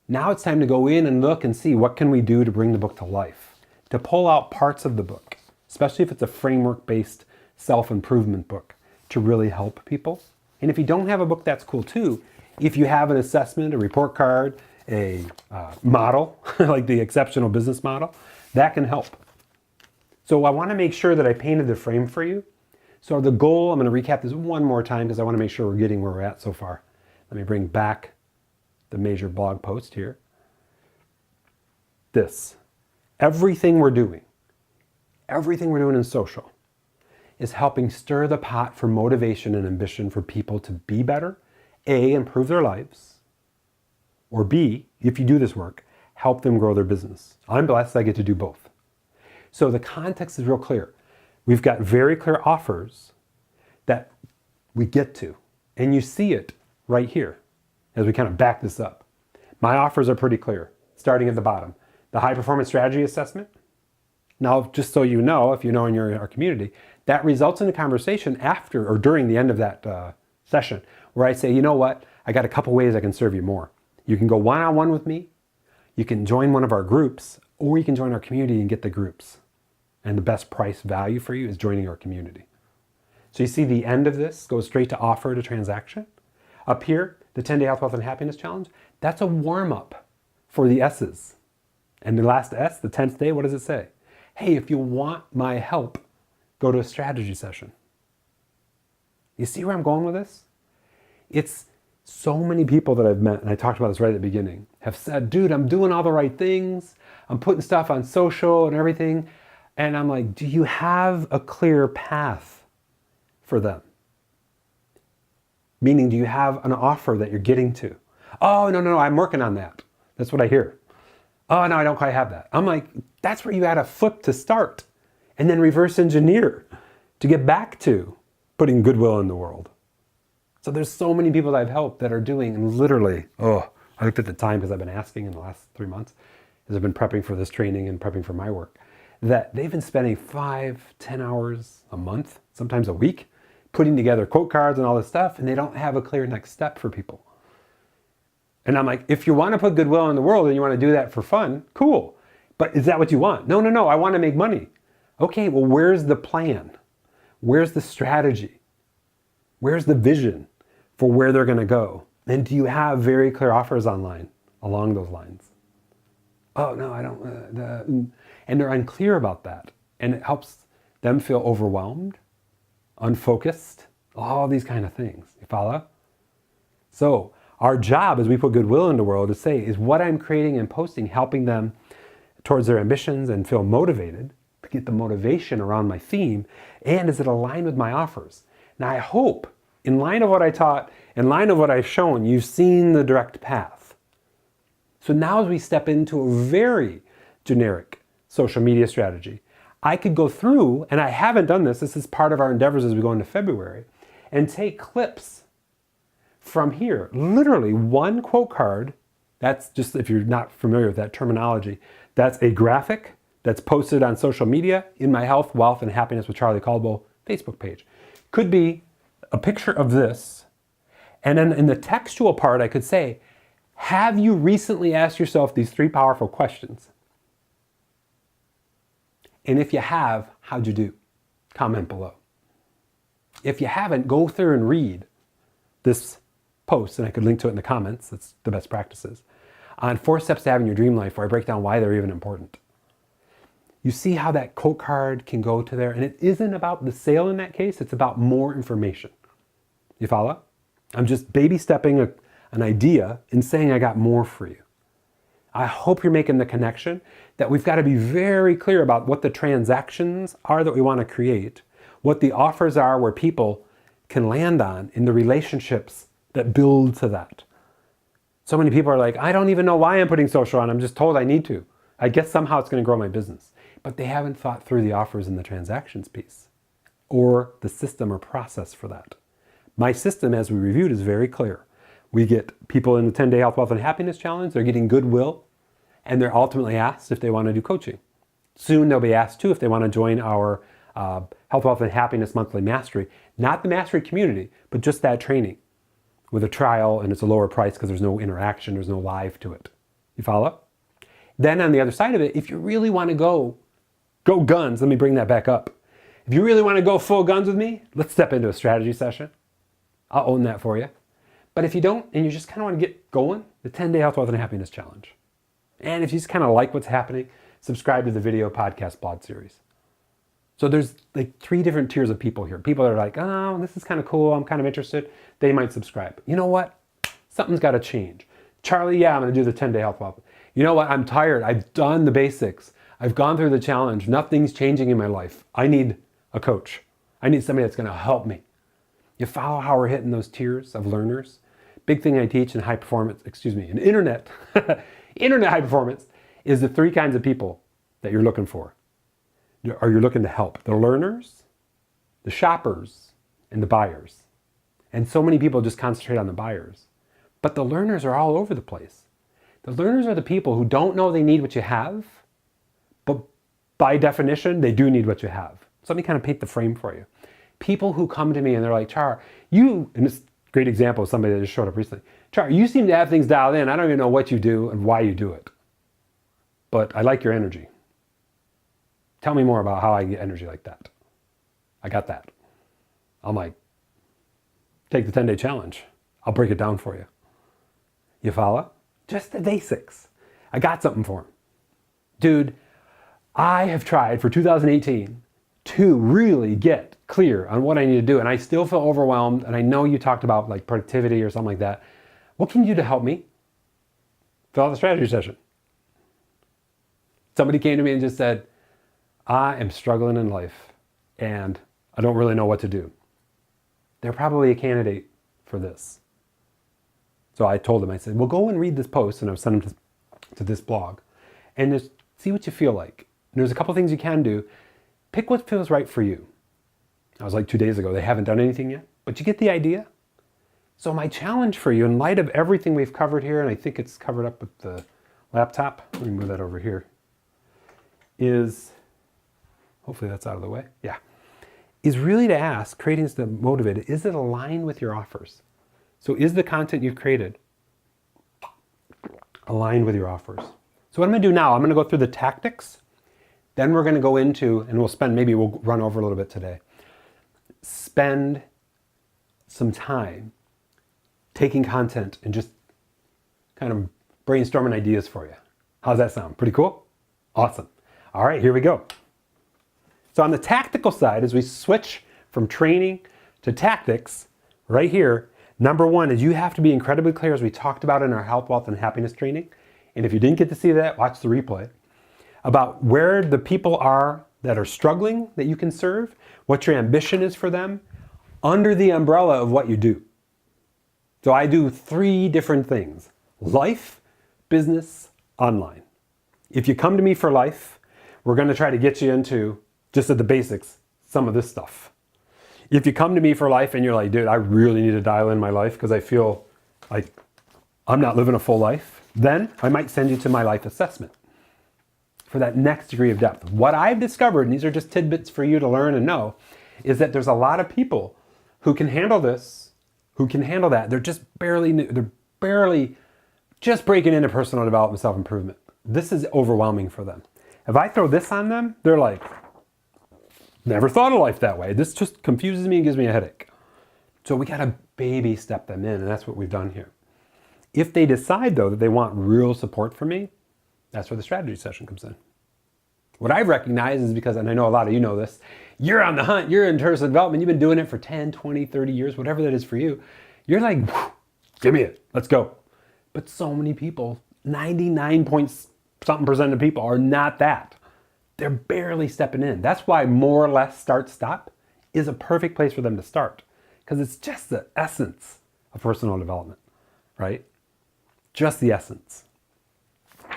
Speaker 1: Now it's time to go in and look and see what can we do to bring the book to life, to pull out parts of the book, especially if it's a framework-based self-improvement book, to really help people. And if you don't have a book, that's cool too. If you have an assessment, a report card, a model, like the exceptional business model, that can help. So I want to make sure that I painted the frame for you. So the goal, I'm going to recap this one more time because I want to make sure we're getting where we're at so far. Let me bring back the major blog post here. This. Everything we're doing in social is helping stir the pot for motivation and ambition for people to be better, A, improve their lives, or B, if you do this work, help them grow their business. I'm blessed I get to do both. So the context is real clear. We've got very clear offers that we get to, and you see it right here as we kind of back this up. My offers are pretty clear, starting at the bottom. The high performance strategy assessment. Now, just so you know, if you know in our community, that results in a conversation after or during the end of that session where I say, you know what? I got a couple ways I can serve you more. You can go one-on-one with me, you can join one of our groups, or you can join our community and get the groups. And the best price value for you is joining our community. So you see the end of this goes straight to offer to transaction. Up here, the 10-day health, wealth, and happiness challenge, that's a warm-up for the S's. And the last S, the 10th day, what does it say? Hey, if you want my help, go to a strategy session. You see where I'm going with this? It's so many people that I've met, and I talked about this right at the beginning, have said, dude, I'm doing all the right things. I'm putting stuff on social and everything. And I'm like, do you have a clear path for them? Meaning, do you have an offer that you're getting to? Oh, no, I'm working on that. That's what I hear. Oh, no, I don't quite have that. I'm like, that's where you got to flip to start and then reverse engineer to get back to putting goodwill in the world. So there's so many people that I've helped that are doing, and literally, I looked at the time because I've been asking in the last 3 months, as I've been prepping for this training and prepping for my work, that they've been spending 5-10 hours a month, sometimes a week, putting together quote cards and all this stuff, and they don't have a clear next step for people. And I'm like, if you want to put goodwill in the world and you want to do that for fun, cool. But is that what you want? No, I want to make money. Okay, well, where's the plan? Where's the strategy? Where's the vision for where they're going to go? And do you have very clear offers online along those lines? Oh, no, I don't. And they're unclear about that. And it helps them feel overwhelmed, unfocused, all these kind of things. You follow? So our job as we put goodwill in the world to say, is what I'm creating and posting helping them towards their ambitions and feel motivated, to get the motivation around my theme, and is it aligned with my offers? Now I hope, in line of what I taught, in line of what I've shown, you've seen the direct path. So now as we step into a very generic social media strategy, I could go through, and I haven't done this, this is part of our endeavors as we go into February, and take clips from here. Literally one quote card, that's just, if you're not familiar with that terminology, that's a graphic that's posted on social media in my Health, Wealth, and Happiness with Charlie Caldwell Facebook page. Could be a picture of this, and then in the textual part I could say, have you recently asked yourself these 3 powerful questions? And if you have, how'd you do? Comment below. If you haven't, go through and read this post, and I could link to it in the comments, that's the best practices, on 4 steps to having your dream life, where I break down why they're even important. You see how that quote card can go to there, and it isn't about the sale in that case, it's about more information. You follow? I'm just baby stepping an idea and saying I got more for you. I hope you're making the connection that we've got to be very clear about what the transactions are that we want to create, what the offers are where people can land on in the relationships that build to that. So many people are like, I don't even know why I'm putting social on, I'm just told I need to. I guess somehow it's going to grow my business. But they haven't thought through the offers and the transactions piece, or the system or process for that. My system, as we reviewed, is very clear. We get people in the 10-day Health, Wealth, and Happiness Challenge, they're getting goodwill, and they're ultimately asked if they want to do coaching. Soon they'll be asked too if they want to join our Health, Wealth, and Happiness Monthly Mastery. Not the Mastery community, but just that training with a trial, and it's a lower price because there's no interaction, there's no live to it. You follow? Then on the other side of it, if you really want to go guns, let me bring that back up. If you really want to go full guns with me, let's step into a strategy session. I'll own that for you. But if you don't, and you just kind of want to get going, the 10-day Health, Wealth, and Happiness Challenge. And if you just kind of like what's happening, subscribe to the video podcast blog series. So there's like 3 different tiers of people here. People that are like, oh, this is kind of cool, I'm kind of interested. They might subscribe. You know what? Something's got to change. Charlie, yeah, I'm going to do the 10-day Health, Wealth. You know what? I'm tired. I've done the basics. I've gone through the challenge. Nothing's changing in my life. I need a coach. I need somebody that's going to help me. You follow how we're hitting those tiers of learners? Big thing I teach in high performance, in internet, internet high performance is the 3 kinds of people that you're looking for, or you're looking to help. The learners, the shoppers, and the buyers. And so many people just concentrate on the buyers. But the learners are all over the place. The learners are the people who don't know they need what you have, but by definition, they do need what you have. So let me kind of paint the frame for you. People who come to me and they're like, Char, and it's Great example of somebody that just showed up recently. Char, you seem to have things dialed in. I don't even know what you do and why you do it. But I like your energy. Tell me more about how I get energy like that. I got that. I'm like, take the 10-day challenge. I'll break it down for you. You follow? Just the basics. I got something for him. Dude, I have tried for 2018 to really get clear on what I need to do, and I still feel overwhelmed, and I know you talked about like productivity or something like that. What can you do to help me? Fill out the strategy session. Somebody came to me and just said, I am struggling in life, and I don't really know what to do. They're probably a candidate for this. So I told them, I said, well, go and read this post, and I've sent them to this blog, and just see what you feel like. And there's a couple things you can do. Pick what feels right for you. I was like 2 days ago, they haven't done anything yet, but you get the idea. So my challenge for you, in light of everything we've covered here, and I think it's covered up with the laptop, let me move that over here, is, hopefully that's out of the way, yeah, is really to ask, creating the motivated, is it aligned with your offers? So is the content you've created aligned with your offers? So what I'm gonna do now, I'm gonna go through the tactics, then we're gonna go into, and we'll run over a little bit today, spend some time taking content and just kind of brainstorming ideas for you. How's that sound? Pretty cool? Awesome. All right, here we go. So on the tactical side, as we switch from training to tactics, right here, number one is you have to be incredibly clear, as we talked about in our health, wealth, and happiness training. And if you didn't get to see that, watch the replay, about where the people are that are struggling that you can serve, what your ambition is for them, under the umbrella of what you do. So I do 3 different things: life, business, online. If you come to me for life, we're going to try to get you into, just at the basics, some of this stuff. If you come to me for life and you're like, dude, I really need to dial in my life because I feel like I'm not living a full life, then I might send you to my life assessment for that next degree of depth. What I've discovered, and these are just tidbits for you to learn and know, is that there's a lot of people who can handle this, who can handle that. They're just barely just breaking into personal development, self-improvement. This is overwhelming for them. If I throw this on them, they're like, never thought of life that way. This just confuses me and gives me a headache. So we gotta baby step them in, and that's what we've done here. If they decide though that they want real support from me, that's where the strategy session comes in. What I've recognized is because, and I know a lot of you know this, you're on the hunt, you're in personal development, you've been doing it for 10, 20, 30 years, whatever that is for you. You're like, give me it, let's go. But so many people, 99-point-something% of people are not that. They're barely stepping in. That's why more or less start stop is a perfect place for them to start, because it's just the essence of personal development, right? Just the essence.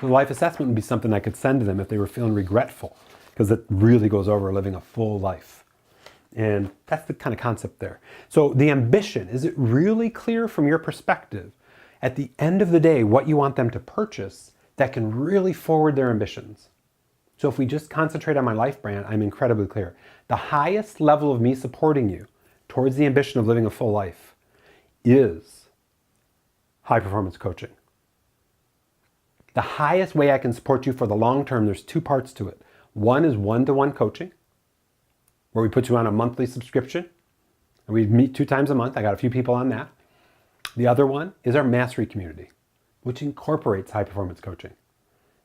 Speaker 1: The life assessment would be something I could send to them if they were feeling regretful, because it really goes over living a full life. And that's the kind of concept there. So the ambition, is it really clear from your perspective at the end of the day what you want them to purchase that can really forward their ambitions? So if we just concentrate on my life brand, I'm incredibly clear. The highest level of me supporting you towards the ambition of living a full life is high performance coaching. The highest way I can support you for the long term, there's 2 parts to it. One is one-to-one coaching, where we put you on a monthly subscription, and we meet 2 times a month. I got a few people on that. The other one is our mastery community, which incorporates high performance coaching.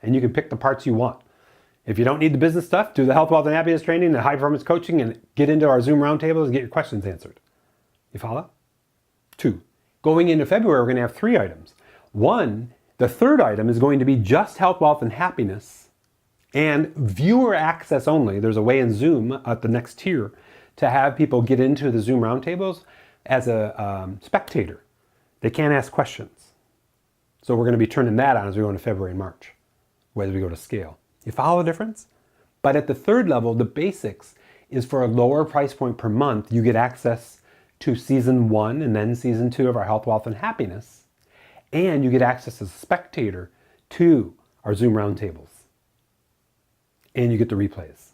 Speaker 1: And you can pick the parts you want. If you don't need the business stuff, do the health, wealth, and happiness training, the high performance coaching, and get into our Zoom roundtables and get your questions answered. You follow? 2, going into February, we're going to have 3 items. 1, the 3rd item is going to be just health, wealth, and happiness, and viewer access only. There's a way in Zoom at the next tier to have people get into the Zoom roundtables as a spectator. They can't ask questions. So we're going to be turning that on as we go into February and March, whether we go to scale. You follow the difference? But at the 3rd level, the basics is for a lower price point per month, you get access to season 1 and then season 2 of our health, wealth, and happiness. And you get access as a spectator to our Zoom roundtables. And you get the replays.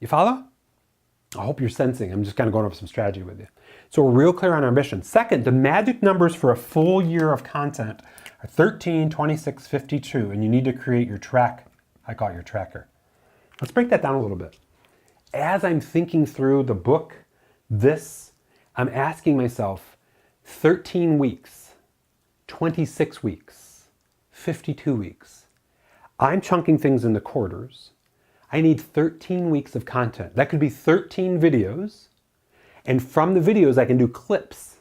Speaker 1: You follow? I hope you're sensing. I'm just kind of going over some strategy with you. So we're real clear on our mission. Second, the magic numbers for a full year of content are 13, 26, 52, and you need to create your track. I call it your tracker. Let's break that down a little bit. As I'm thinking through the book, I'm asking myself 13 weeks, 26 weeks, 52 weeks. I'm chunking things into quarters. I need 13 weeks of content. That could be 13 videos. And from the videos, I can do clips,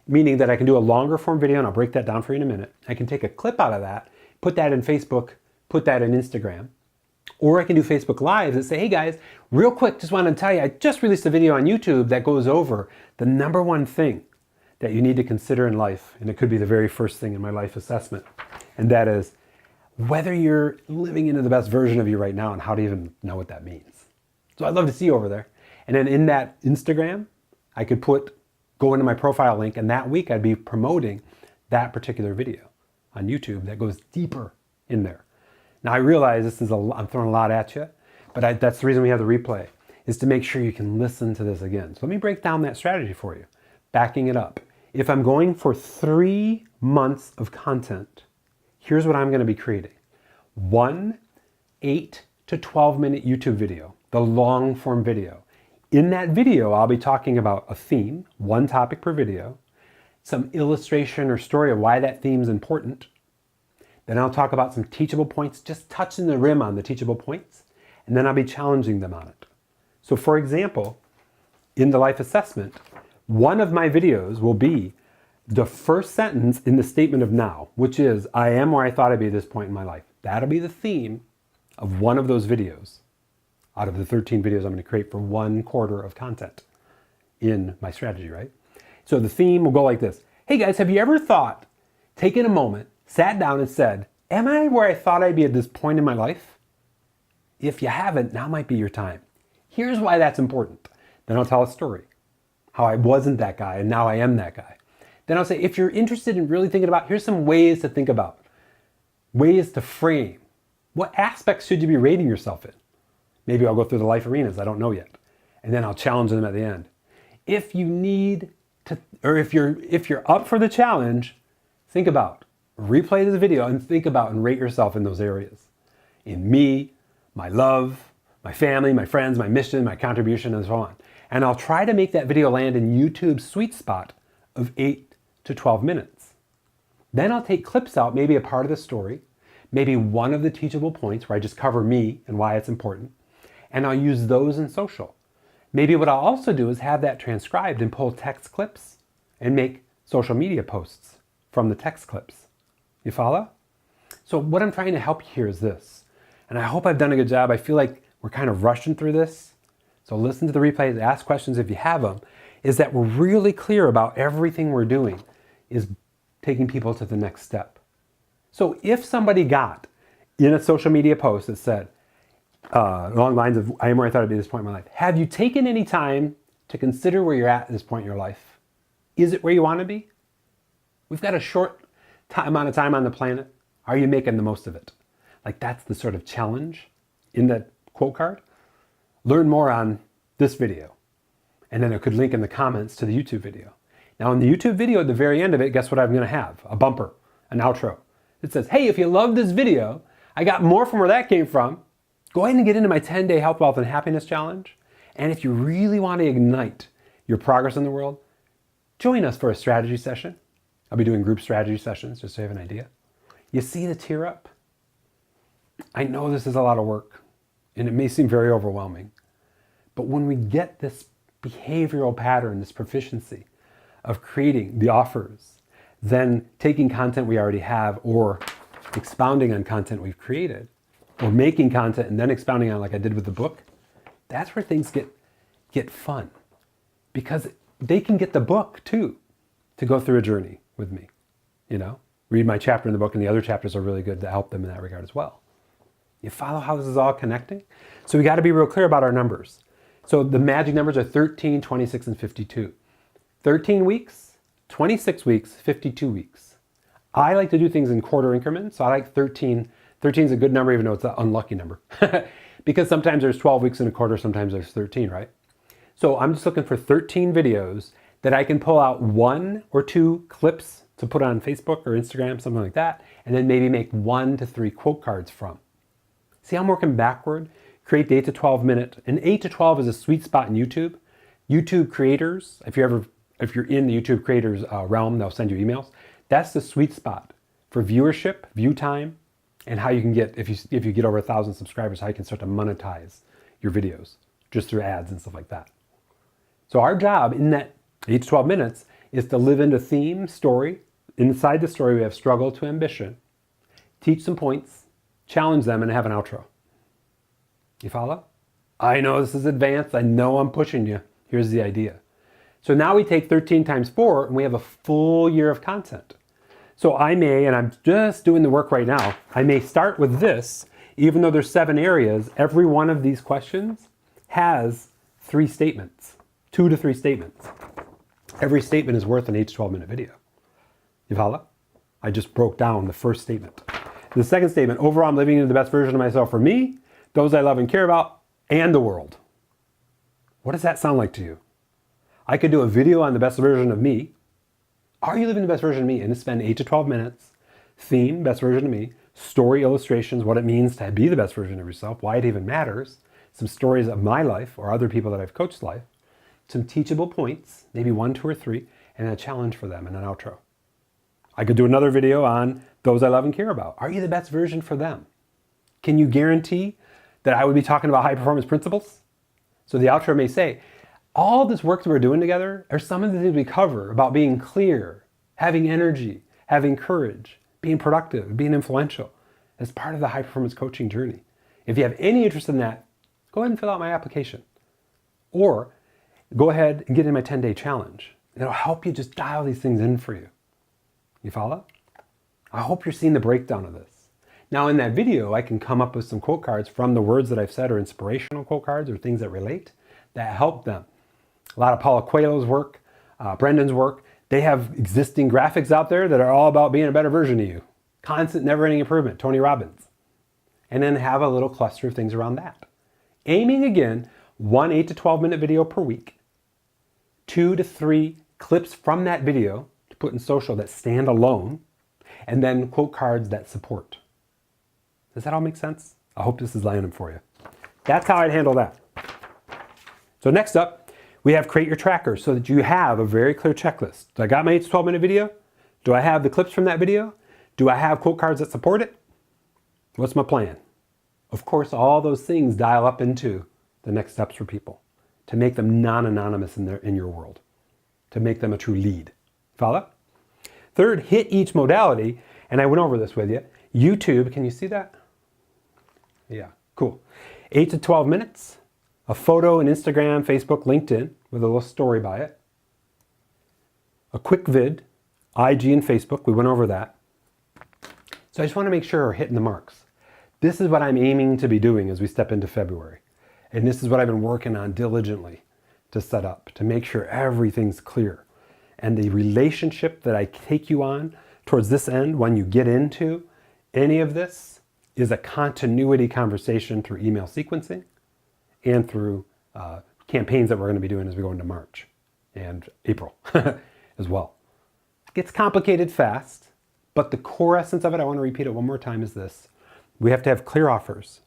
Speaker 1: meaning that I can do a longer form video, and I'll break that down for you in a minute. I can take a clip out of that, put that in Facebook, put that in Instagram, or I can do Facebook Lives that say, hey guys, real quick, just wanted to tell you, I just released a video on YouTube that goes over the number one thing that you need to consider in life, and it could be the very first thing in my life assessment, and that is whether you're living into the best version of you right now and how to even know what that means. So I'd love to see you over there. And then in that Instagram, I could go into my profile link, and that week I'd be promoting that particular video on YouTube that goes deeper in there. Now I realize I'm throwing a lot at you, but that's the reason we have the replay, is to make sure you can listen to this again. So let me break down that strategy for you, backing it up. If I'm going for 3 months of content, here's what I'm going to be creating. 1 8 to 12 minute YouTube video, the long form video. In that video, I'll be talking about a theme, one topic per video, some illustration or story of why that theme is important. Then I'll talk about some teachable points, just touching the rim on the teachable points, and then I'll be challenging them on it. So for example, in the life assessment, one of my videos will be the first sentence in the statement of now, which is, I am where I thought I'd be at this point in my life. That'll be the theme of one of those videos out of the 13 videos I'm going to create for 1 quarter of content in my strategy, right? So the theme will go like this. Hey guys, have you ever taken a moment, sat down and said, am I where I thought I'd be at this point in my life? If you haven't, now might be your time. Here's why that's important. Then I'll tell a story, how I wasn't that guy and now I am that guy. Then I'll say, if you're interested in really thinking about, here's some ways to think about, ways to frame. What aspects should you be rating yourself in? Maybe I'll go through the life arenas, I don't know yet. And then I'll challenge them at the end. If you need to, or if you're up for the challenge, think about, replay this video and think about and rate yourself in those areas. In me, my love, my family, my friends, my mission, my contribution, and so on. And I'll try to make that video land in YouTube's sweet spot of 8 to 12 minutes. Then I'll take clips out, maybe a part of the story, maybe one of the teachable points where I just cover me and why it's important, and I'll use those in social. Maybe what I'll also do is have that transcribed and pull text clips and make social media posts from the text clips. You follow? So what I'm trying to help you here is this, and I hope I've done a good job. I feel like we're kind of rushing through this. So listen to the replays, ask questions if you have them, is that we're really clear about everything we're doing is taking people to the next step. So if somebody got in a social media post that said, along the lines of, I am where I thought I'd be at this point in my life, have you taken any time to consider where you're at this point in your life? Is it where you want to be? We've got a short amount of time on the planet. Are you making the most of it? Like that's the sort of challenge in that quote card. Learn more on this video. And then it could link in the comments to the YouTube video. Now in the YouTube video, at the very end of it, guess what I'm going to have? A bumper, an outro. It says, hey, if you love this video, I got more from where that came from. Go ahead and get into my 10-day health, wealth, and happiness challenge. And if you really want to ignite your progress in the world, join us for a strategy session. I'll be doing group strategy sessions, just so you have an idea. You see the tier up? I know this is a lot of work, and it may seem very overwhelming. But when we get this behavioral pattern, this proficiency of creating the offers, then taking content we already have or expounding on content we've created, or making content and then expounding on like I did with the book, that's where things get fun. Because they can get the book too, to go through a journey with me. You know, read my chapter in the book and the other chapters are really good to help them in that regard as well. You follow how this is all connecting? So we got to be real clear about our numbers. So the magic numbers are 13, 26, and 52. 13 weeks, 26 weeks, 52 weeks. I like to do things in quarter increments, so I like 13. 13 is a good number even though it's an unlucky number. because sometimes there's 12 weeks in a quarter, sometimes there's 13, right? So I'm just looking for 13 videos that I can pull out 1 or 2 clips to put on Facebook or Instagram, something like that, and then maybe make 1 to 3 quote cards from. See how I'm working backward? Create the 8 to 12 minute. And 8 to 12 is a sweet spot in YouTube. YouTube creators, if you're in the YouTube creators realm, they'll send you emails. That's the sweet spot for viewership, view time, and how you can get, if you get over 1,000 subscribers, how you can start to monetize your videos just through ads and stuff like that. So our job in that 8 to 12 minutes is to live into theme, story. Inside the story, we have struggle to ambition, teach some points, challenge them, and have an outro. You follow? I know this is advanced. I know I'm pushing you. Here's the idea. So now we take 13 times 4 and we have a full year of content. So I may, and I'm just doing the work right now, I may start with this, even though there's 7 areas, every one of these questions has 3 statements, 2 to 3 statements. Every statement is worth an 8 to 12 minute video. You follow? I just broke down the first statement. The second statement, overall I'm living into the best version of myself for me, those I love and care about, and the world. What does that sound like to you? I could do a video on the best version of me. Are you living the best version of me? And spend 8 to 12 minutes. Theme, best version of me. Story, illustrations, what it means to be the best version of yourself, why it even matters. Some stories of my life or other people that I've coached life. Some teachable points, maybe 1, 2, or 3, and a challenge for them and an outro. I could do another video on those I love and care about. Are you the best version for them? Can you guarantee that I would be talking about high performance principles? So the outro may say, all this work that we're doing together are some of the things we cover about being clear, having energy, having courage, being productive, being influential as part of the high performance coaching journey. If you have any interest in that, go ahead and fill out my application. Or go ahead and get in my 10-day challenge. It'll help you just dial these things in for you. You follow? I hope you're seeing the breakdown of this. Now in that video, I can come up with some quote cards from the words that I've said or inspirational quote cards or things that relate that help them. A lot of Paulo Coelho's work, Brendan's work, they have existing graphics out there that are all about being a better version of you. Constant, never-ending improvement, Tony Robbins. And then have a little cluster of things around that. Aiming again, 1 8 to 12 minute video per week, 2 to 3 clips from that video to put in social that stand alone, and then quote cards that support. Does that all make sense? I hope this is landing for you. That's how I'd handle that. So next up, we have create your tracker so that you have a very clear checklist. Do I got my 8 to 12 minute video? Do I have the clips from that video? Do I have quote cards that support it? What's my plan? Of course, all those things dial up into the next steps for people to make them non-anonymous in your world, to make them a true lead. Follow? Third, hit each modality, and I went over this with you. YouTube, can you see that? Yeah, cool. 8 to 12 minutes, a photo in Instagram, Facebook, LinkedIn with a little story by it. A quick vid, IG and Facebook, we went over that. So I just want to make sure we're hitting the marks. This is what I'm aiming to be doing as we step into February. And this is what I've been working on diligently to set up, to make sure everything's clear. And the relationship that I take you on towards this end, when you get into any of this, is a continuity conversation through email sequencing and through campaigns that we're going to be doing as we go into March and April as well. It gets complicated fast, but the core essence of it, I want to repeat it one more time, is this. We have to have clear offers.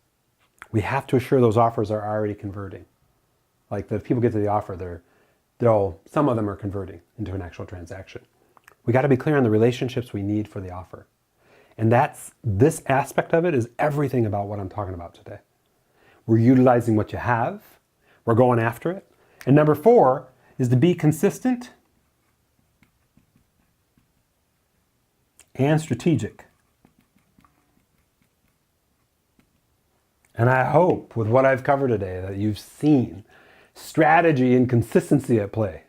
Speaker 1: We have to assure those offers are already converting. Like the people get to the offer, some of them are converting into an actual transaction. We got to be clear on the relationships we need for the offer. And this aspect of it is everything about what I'm talking about today. We're utilizing what you have. We're going after it. And number 4 is to be consistent and strategic. And I hope with what I've covered today that you've seen strategy and consistency at play.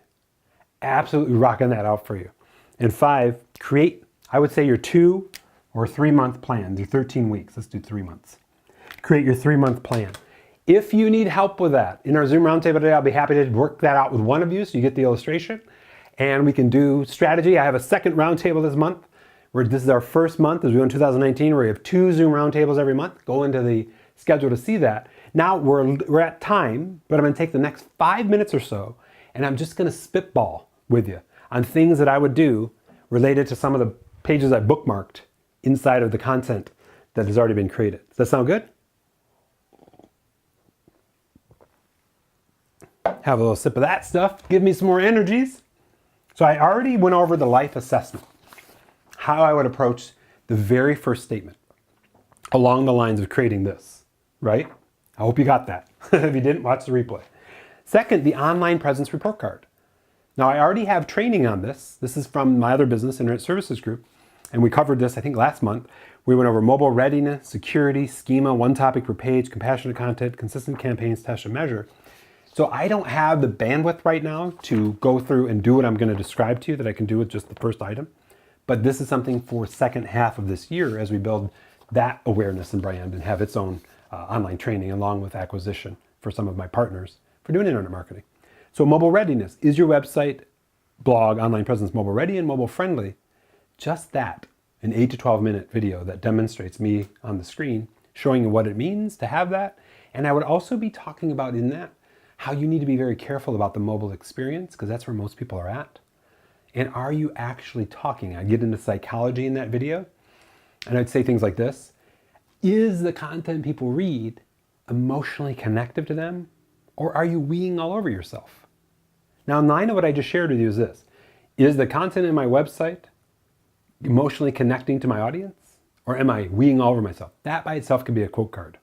Speaker 1: Absolutely rocking that out for you. And 5, create, I would say, your 2 or 3 month plan. Do 13 weeks. Let's do 3 months. Create your 3 month plan. If you need help with that, in our Zoom roundtable today, I'll be happy to work that out with one of you so you get the illustration. And we can do strategy. I have a second roundtable this month. This is our first month as we go in 2019 where we have 2 Zoom roundtables every month. Go into the schedule to see that. Now we're at time, but I'm going to take the next 5 minutes or so, and I'm just going to spitball with you on things that I would do related to some of the pages I bookmarked inside of the content that has already been created. Does that sound good? Have a little sip of that stuff, give me some more energies. So I already went over the life assessment, how I would approach the very first statement along the lines of creating this, right? I hope you got that. If you didn't, watch the replay. Second, the online presence report card. Now I already have training on this. This is from my other business, Internet Services Group, and we covered this, I think, last month. We went over mobile readiness, security, schema, one topic per page, compassionate content, consistent campaigns, test and measure. So I don't have the bandwidth right now to go through and do what I'm going to describe to you that I can do with just the first item. But this is something for second half of this year as we build that awareness and brand and have its own online training along with acquisition for some of my partners for doing internet marketing. So mobile readiness. Is your website, blog, online presence mobile ready and mobile friendly? Just that, an 8 to 12 minute video that demonstrates me on the screen showing you what it means to have that. And I would also be talking about in that how you need to be very careful about the mobile experience because that's where most people are at. And are you actually talking? I get into psychology in that video and I'd say things like this. Is the content people read emotionally connective to them or are you weeing all over yourself? Now, in line of what I just shared with you is this. Is the content in my website emotionally connecting to my audience or am I weeing all over myself? That by itself could be a quote card.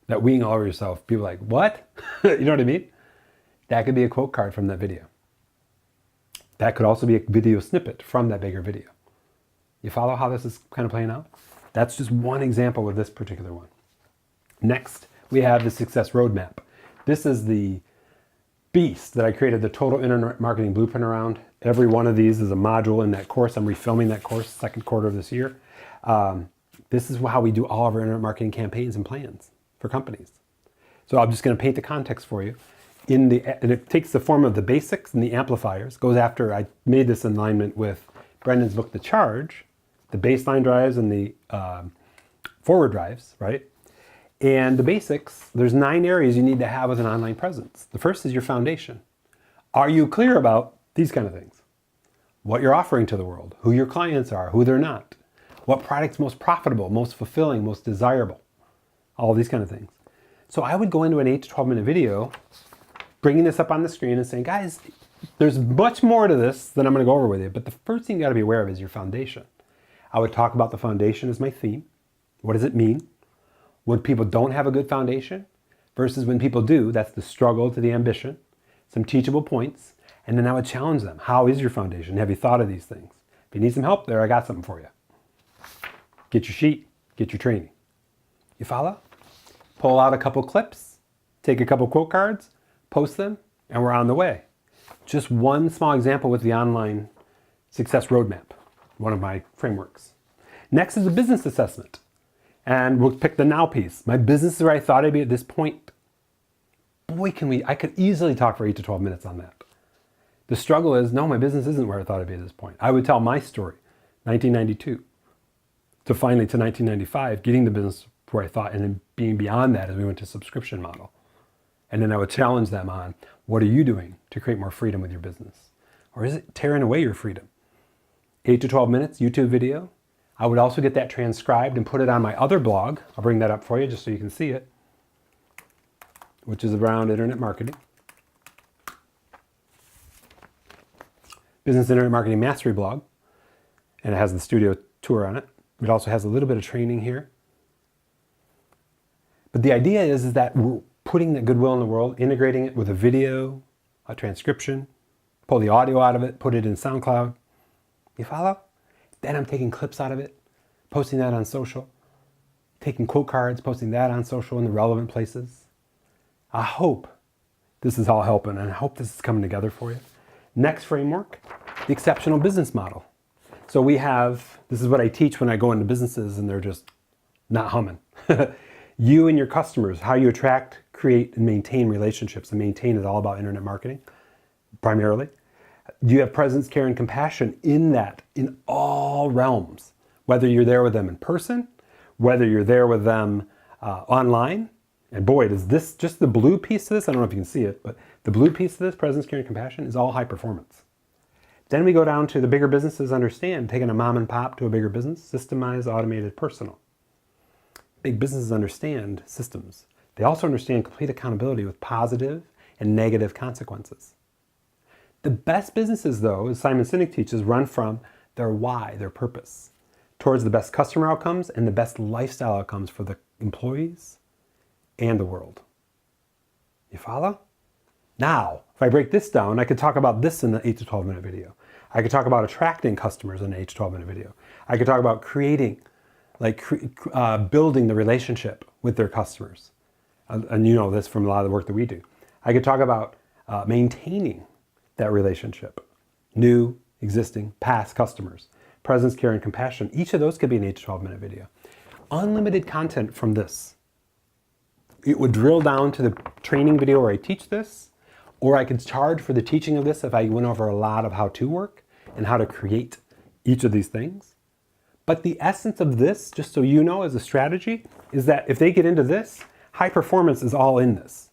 Speaker 1: That weeing all over yourself, people are like, what? You know what I mean? That could be a quote card from that video. That could also be a video snippet from that bigger video. You follow how this is kind of playing out? That's just one example with this particular one. Next, we have the success roadmap. This is the beast that I created the total internet marketing blueprint around. Every one of these is a module in that course. I'm refilming that course second quarter of this year. This is how we do all of our internet marketing campaigns and plans for companies. So I'm just going to paint the context for you. And it takes the form of the basics and the amplifiers. Goes after, I made this in alignment with Brendan's book, The Charge, the baseline drives and the forward drives, right? And the basics, there's 9 areas you need to have with an online presence. The first is your foundation. Are you clear about these kind of things? What you're offering to the world, who your clients are, who they're not, what product's most profitable, most fulfilling, most desirable, all these kind of things. So I would go into an 8 to 12 minute video, bringing this up on the screen and saying, guys, there's much more to this than I'm going to go over with you. But the first thing you got to be aware of is your foundation. I would talk about the foundation as my theme. What does it mean? When people don't have a good foundation versus when people do, that's the struggle to the ambition, some teachable points, and then I would challenge them. How is your foundation? Have you thought of these things? If you need some help there, I got something for you. Get your sheet, get your training. You follow? Pull out a couple clips, take a couple quote cards, post them, and we're on the way. Just one small example with the online success roadmap, one of my frameworks. Next is a business assessment. And we'll pick the now piece. My business is where I thought I'd be at this point. Boy, I could easily talk for 8 to 12 minutes on that. The struggle is, no, my business isn't where I thought I'd be at this point. I would tell my story, 1992, to finally to 1995, getting the business where I thought, and then being beyond that as we went to subscription model. And then I would challenge them on, what are you doing to create more freedom with your business? Or is it tearing away your freedom? 8 to 12 minutes, YouTube video. I would also get that transcribed and put it on my other blog. I'll bring that up for you just so you can see it, which is around internet marketing. Business Internet Marketing Mastery blog. And it has the studio tour on it. It also has a little bit of training here. But the idea is that we're putting the goodwill in the world, integrating it with a video, a transcription, pull the audio out of it, put it in SoundCloud. You follow? Then I'm taking clips out of it, posting that on social, taking quote cards, posting that on social in the relevant places. I hope this is all helping and I hope this is coming together for you. Next framework, the exceptional business model. So we have, this is what I teach when I go into businesses and they're just not humming. You and your customers, how you attract, create, and maintain relationships. And maintain is all about internet marketing, primarily. You have presence, care, and compassion in that, in all realms. Whether you're there with them in person, whether you're there with them online, And boy, does this, just the blue piece of this, I don't know if you can see it, but the blue piece of this, presence, care, and compassion, is all high performance. Then we go down to the bigger businesses understand, taking a mom and pop to a bigger business, systemized, automated, personal. Big businesses understand systems. They also understand complete accountability with positive and negative consequences. The best businesses, though, as Simon Sinek teaches, run from their why, their purpose, towards the best customer outcomes and the best lifestyle outcomes for the employees and the world. You follow? Now, if I break this down, I could talk about this in the 8 to 12 minute video. I could talk about attracting customers in an 8 to 12 minute video. I could talk about creating, building the relationship with their customers. And you know this from a lot of the work that we do. I could talk about maintaining that relationship. New, existing, past customers. Presence, care, and compassion. Each of those could be an 8 to 12 minute video. Unlimited content from this. It would drill down to the training video where I teach this, or I could charge for the teaching of this if I went over a lot of how-to work and how to create each of these things. But the essence of this, just so you know as a strategy, is that if they get into this, high performance is all in this.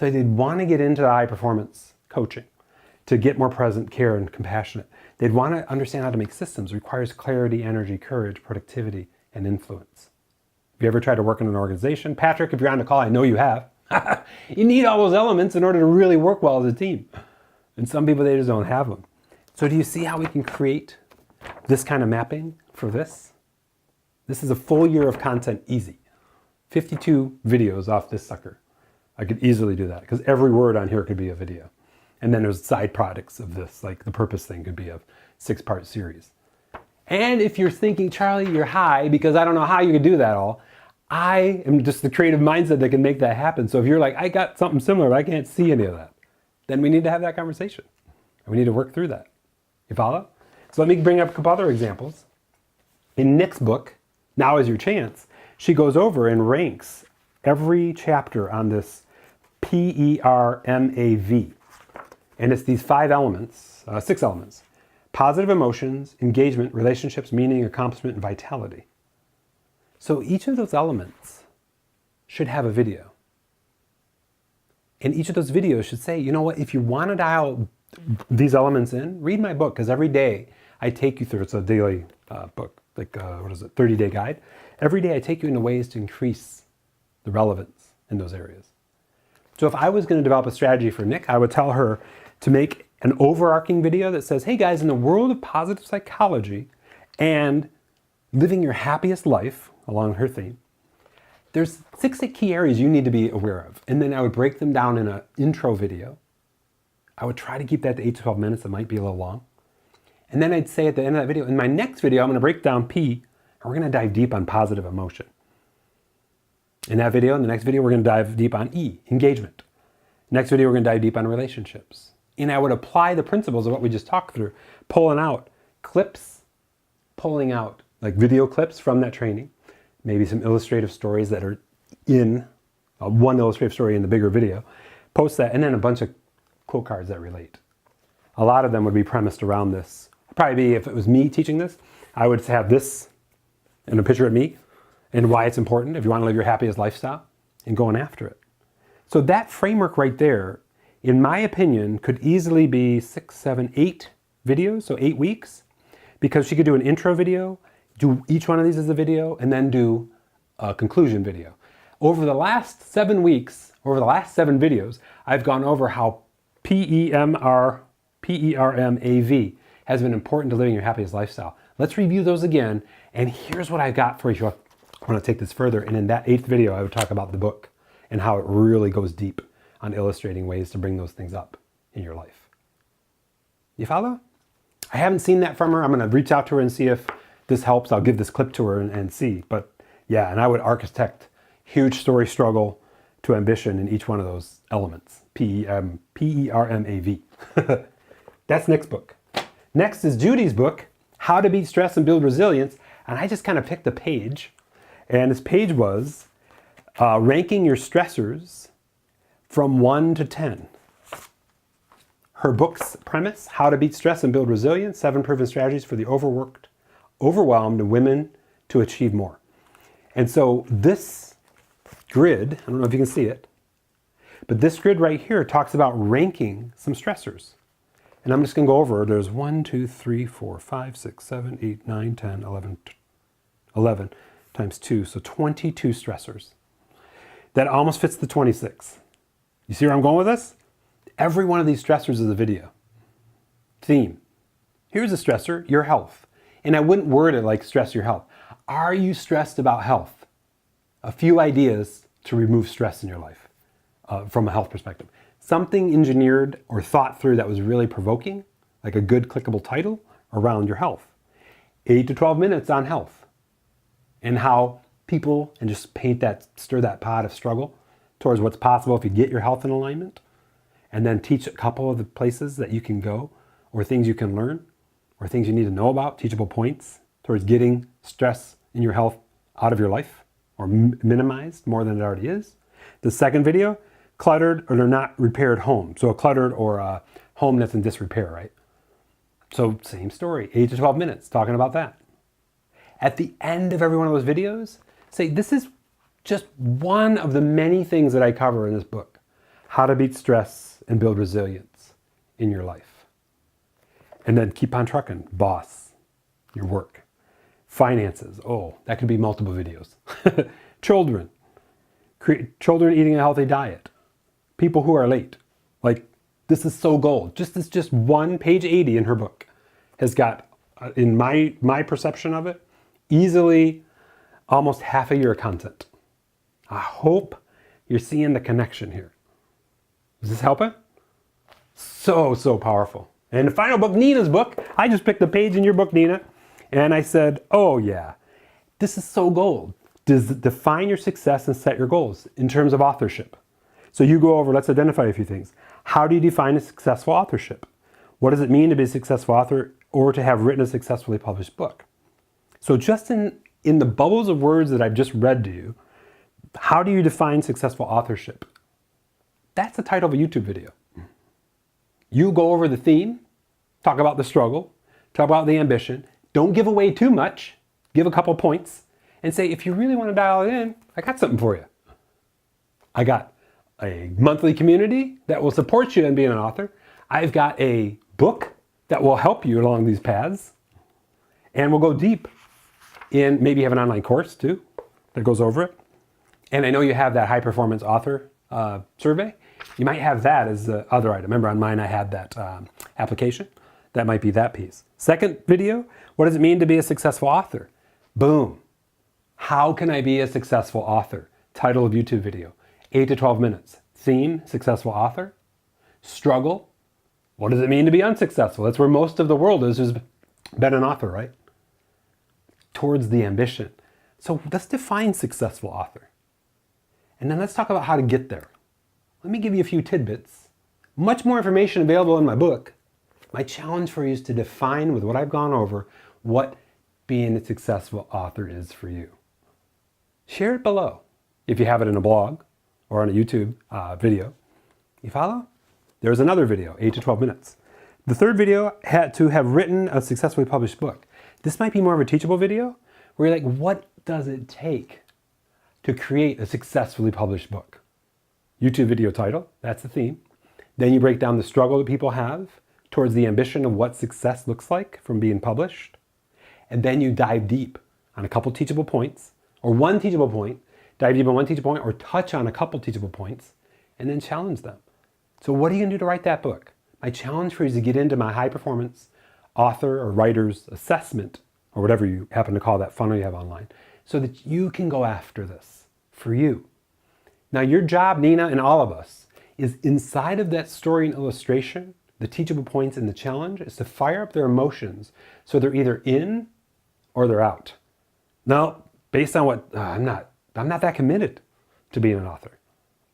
Speaker 1: So they'd want to get into the high performance coaching to get more present, care, and compassionate. They'd want to understand how to make systems. It requires clarity, energy, courage, productivity, and influence. Have you ever tried to work in an organization? Patrick, if you're on the call, I know you have. You need all those elements in order to really work well as a team. And some people, they just don't have them. So do you see how we can create this kind of mapping for this? This is a full year of content, easy. 52 videos off this sucker. I could easily do that because every word on here could be a video. And then there's side products of this, like the purpose thing could be a 6-part series. And if you're thinking, Charlie, you're high because I don't know how you could do that all, I am just the creative mindset that can make that happen. So if you're like, I got something similar, but I can't see any of that, then we need to have that conversation. And we need to work through that. You follow? So let me bring up a couple other examples. In Nick's book, Now Is Your Chance, she goes over and ranks every chapter on this PERMAV. And it's these 6 elements. Positive emotions, engagement, relationships, meaning, accomplishment, and vitality. So each of those elements should have a video. And each of those videos should say, you know what, if you want to dial these elements in, read my book, because every day I take you through, it's a daily book, 30-day guide. Every day I take you into ways to increase the relevance in those areas. So if I was going to develop a strategy for Nick, I would tell her to make an overarching video that says, hey guys, in the world of positive psychology and living your happiest life, along her theme, there's 6 key areas you need to be aware of. And then I would break them down in an intro video. I would try to keep that to 8 to 12 minutes. It might be a little long. And then I'd say at the end of that video, in my next video, I'm going to break down P, and we're going to dive deep on positive emotion. In that video, in the next video, we're going to dive deep on E, engagement. Next video, we're going to dive deep on relationships. And I would apply the principles of what we just talked through, pulling out clips, pulling out like video clips from that training, maybe some illustrative stories that are in one illustrative story in the bigger video, post that, and then a bunch of quote cards that relate. A lot of them would be premised around this. Probably be, if it was me teaching this, I would have this and a picture of me and why it's important if you want to live your happiest lifestyle and going after it. So that framework right there, in my opinion, could easily be 6, 7, 8 videos, so 8 weeks, because she could do an intro video, do each one of these as a video, and then do a conclusion video. Over the last 7 weeks, over the last 7 videos, I've gone over how PERMAV has been important to living your happiest lifestyle. Let's review those again, and here's what I've got for you. I want to take this further, and in that 8th video, I would talk about the book and how it really goes deep on illustrating ways to bring those things up in your life. You follow? I haven't seen that from her. I'm going to reach out to her and see if this helps. I'll give this clip to her and see. But yeah, and I would architect huge story struggle to ambition in each one of those elements. PERMAV. That's Nick's book. Next is Judy's book, How to Beat Stress and Build Resilience. And I just kind of picked a page. And this page was ranking your stressors from 1 to 10. Her book's premise, How to Beat Stress and Build Resilience, 7 Proven Strategies for the Overworked, Overwhelmed, and Women to Achieve More. And so this grid, I don't know if you can see it, but this grid right here talks about ranking some stressors. And I'm just going to go over, there's 1, 2, 3, 4, 5, 6, 7, 8, 9, 10, 11 times 2, so 22 stressors. That almost fits the 26. You see where I'm going with this? Every one of these stressors is a video. Theme. Here's a stressor, your health. And I wouldn't word it like stress your health. Are you stressed about health? A few ideas to remove stress in your life from a health perspective. Something engineered or thought through that was really provoking, like a good clickable title around your health. 8 to 12 minutes on health and how people, and just stir that pot of struggle towards what's possible if you get your health in alignment, and then teach a couple of the places that you can go or things you can learn or things you need to know about, teachable points towards getting stress in your health out of your life or minimized more than it already is. The second video, cluttered or not repaired home. So a cluttered or a home that's in disrepair, right? So same story, 8 to 12 minutes talking about that. At the end of every one of those videos, say this is just one of the many things that I cover in this book. How to beat stress and build resilience in your life. And then keep on trucking, boss, your work. Finances, oh, that could be multiple videos. Children eating a healthy diet. People who are late. Like, this is so gold. Just one, page 80 in her book has got, in my perception of it, easily almost half a year of content. I hope you're seeing the connection here. Is this helping? So powerful. And the final book, Nina's book, I just picked a page in your book, Nina, and I said, oh yeah, this is so gold. Define your success and set your goals in terms of authorship. So you go over, let's identify a few things. How do you define a successful authorship? What does it mean to be a successful author or to have written a successfully published book? So just in the bubbles of words that I've just read to you, how do you define successful authorship? That's the title of a YouTube video. You go over the theme, talk about the struggle, talk about the ambition. Don't give away too much. Give a couple points and say, if you really want to dial it in, I got something for you. I got a monthly community that will support you in being an author. I've got a book that will help you along these paths. And we'll go deep in, maybe you have an online course too that goes over it. And I know you have that high performance author survey. You might have that as the other item. Remember on mine I had that application. That might be that piece. Second video, what does it mean to be a successful author? Boom. How can I be a successful author? Title of YouTube video. 8 to 12 minutes. Theme, successful author. Struggle. What does it mean to be unsuccessful? That's where most of the world is who's been an author, right? Towards the ambition. So let's define successful author. And then let's talk about how to get there. Let me give you a few tidbits. Much more information available in my book. My challenge for you is to define with what I've gone over what being a successful author is for you. Share it below. If you have it in a blog or on a YouTube video. You follow? There's another video, 8 to 12 minutes. The third video had to have written a successfully published book. This might be more of a teachable video where you're like, what does it take to create a successfully published book? YouTube video title, that's the theme. Then you break down the struggle that people have towards the ambition of what success looks like from being published. And then you dive deep on a couple teachable points, or one teachable point, dive deep on one teachable point, or touch on a couple teachable points, and then challenge them. So what are you gonna do to write that book? My challenge for you is to get into my high performance author or writer's assessment, or whatever you happen to call that funnel you have online, so that you can go after this for you. Now your job, Nina, and all of us, is inside of that story and illustration, the teachable points and the challenge, is to fire up their emotions so they're either in or they're out. Now, based on what, I'm not that committed to being an author.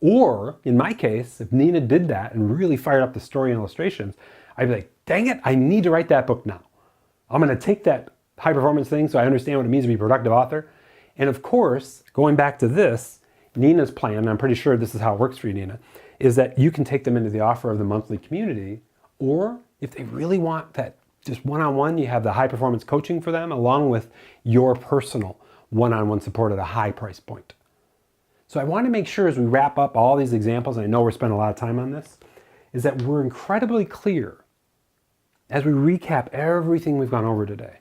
Speaker 1: Or, in my case, if Nina did that and really fired up the story and illustrations, I'd be like, dang it, I need to write that book now. I'm gonna take that high performance thing so I understand what it means to be a productive author. And of course, going back to this, Nina's plan, and I'm pretty sure this is how it works for you, Nina, is that you can take them into the offer of the monthly community, or if they really want that just one-on-one, you have the high performance coaching for them along with your personal one-on-one support at a high price point. So I want to make sure as we wrap up all these examples, and I know we're spending a lot of time on this, is that we're incredibly clear as we recap everything we've gone over today,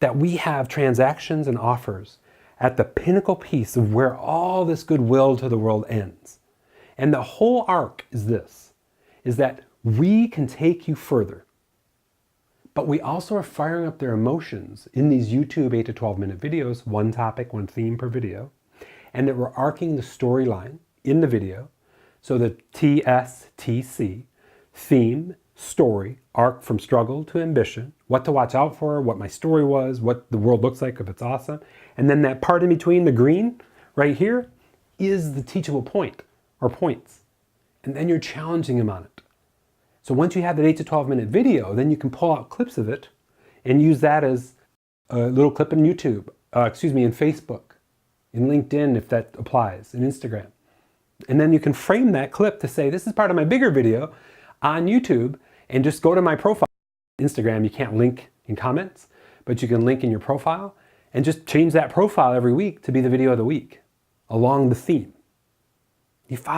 Speaker 1: that we have transactions and offers at the pinnacle piece of where all this goodwill to the world ends. And the whole arc is this, is that we can take you further, but we also are firing up their emotions in these YouTube 8 to 12 minute videos, one topic, one theme per video, and that we're arcing the storyline in the video. So the TSTC, theme, story, arc from struggle to ambition, what to watch out for, what my story was, what the world looks like if it's awesome. And then that part in between, the green, right here, is the teachable point or points. And then you're challenging them on it. So once you have that 8 to 12 minute video, then you can pull out clips of it and use that as a little clip in YouTube, in Facebook, in LinkedIn if that applies, in Instagram. And then you can frame that clip to say, this is part of my bigger video on YouTube, and just go to my profile. Instagram, you can't link in comments, but you can link in your profile and just change that profile every week to be the video of the week along the theme. You follow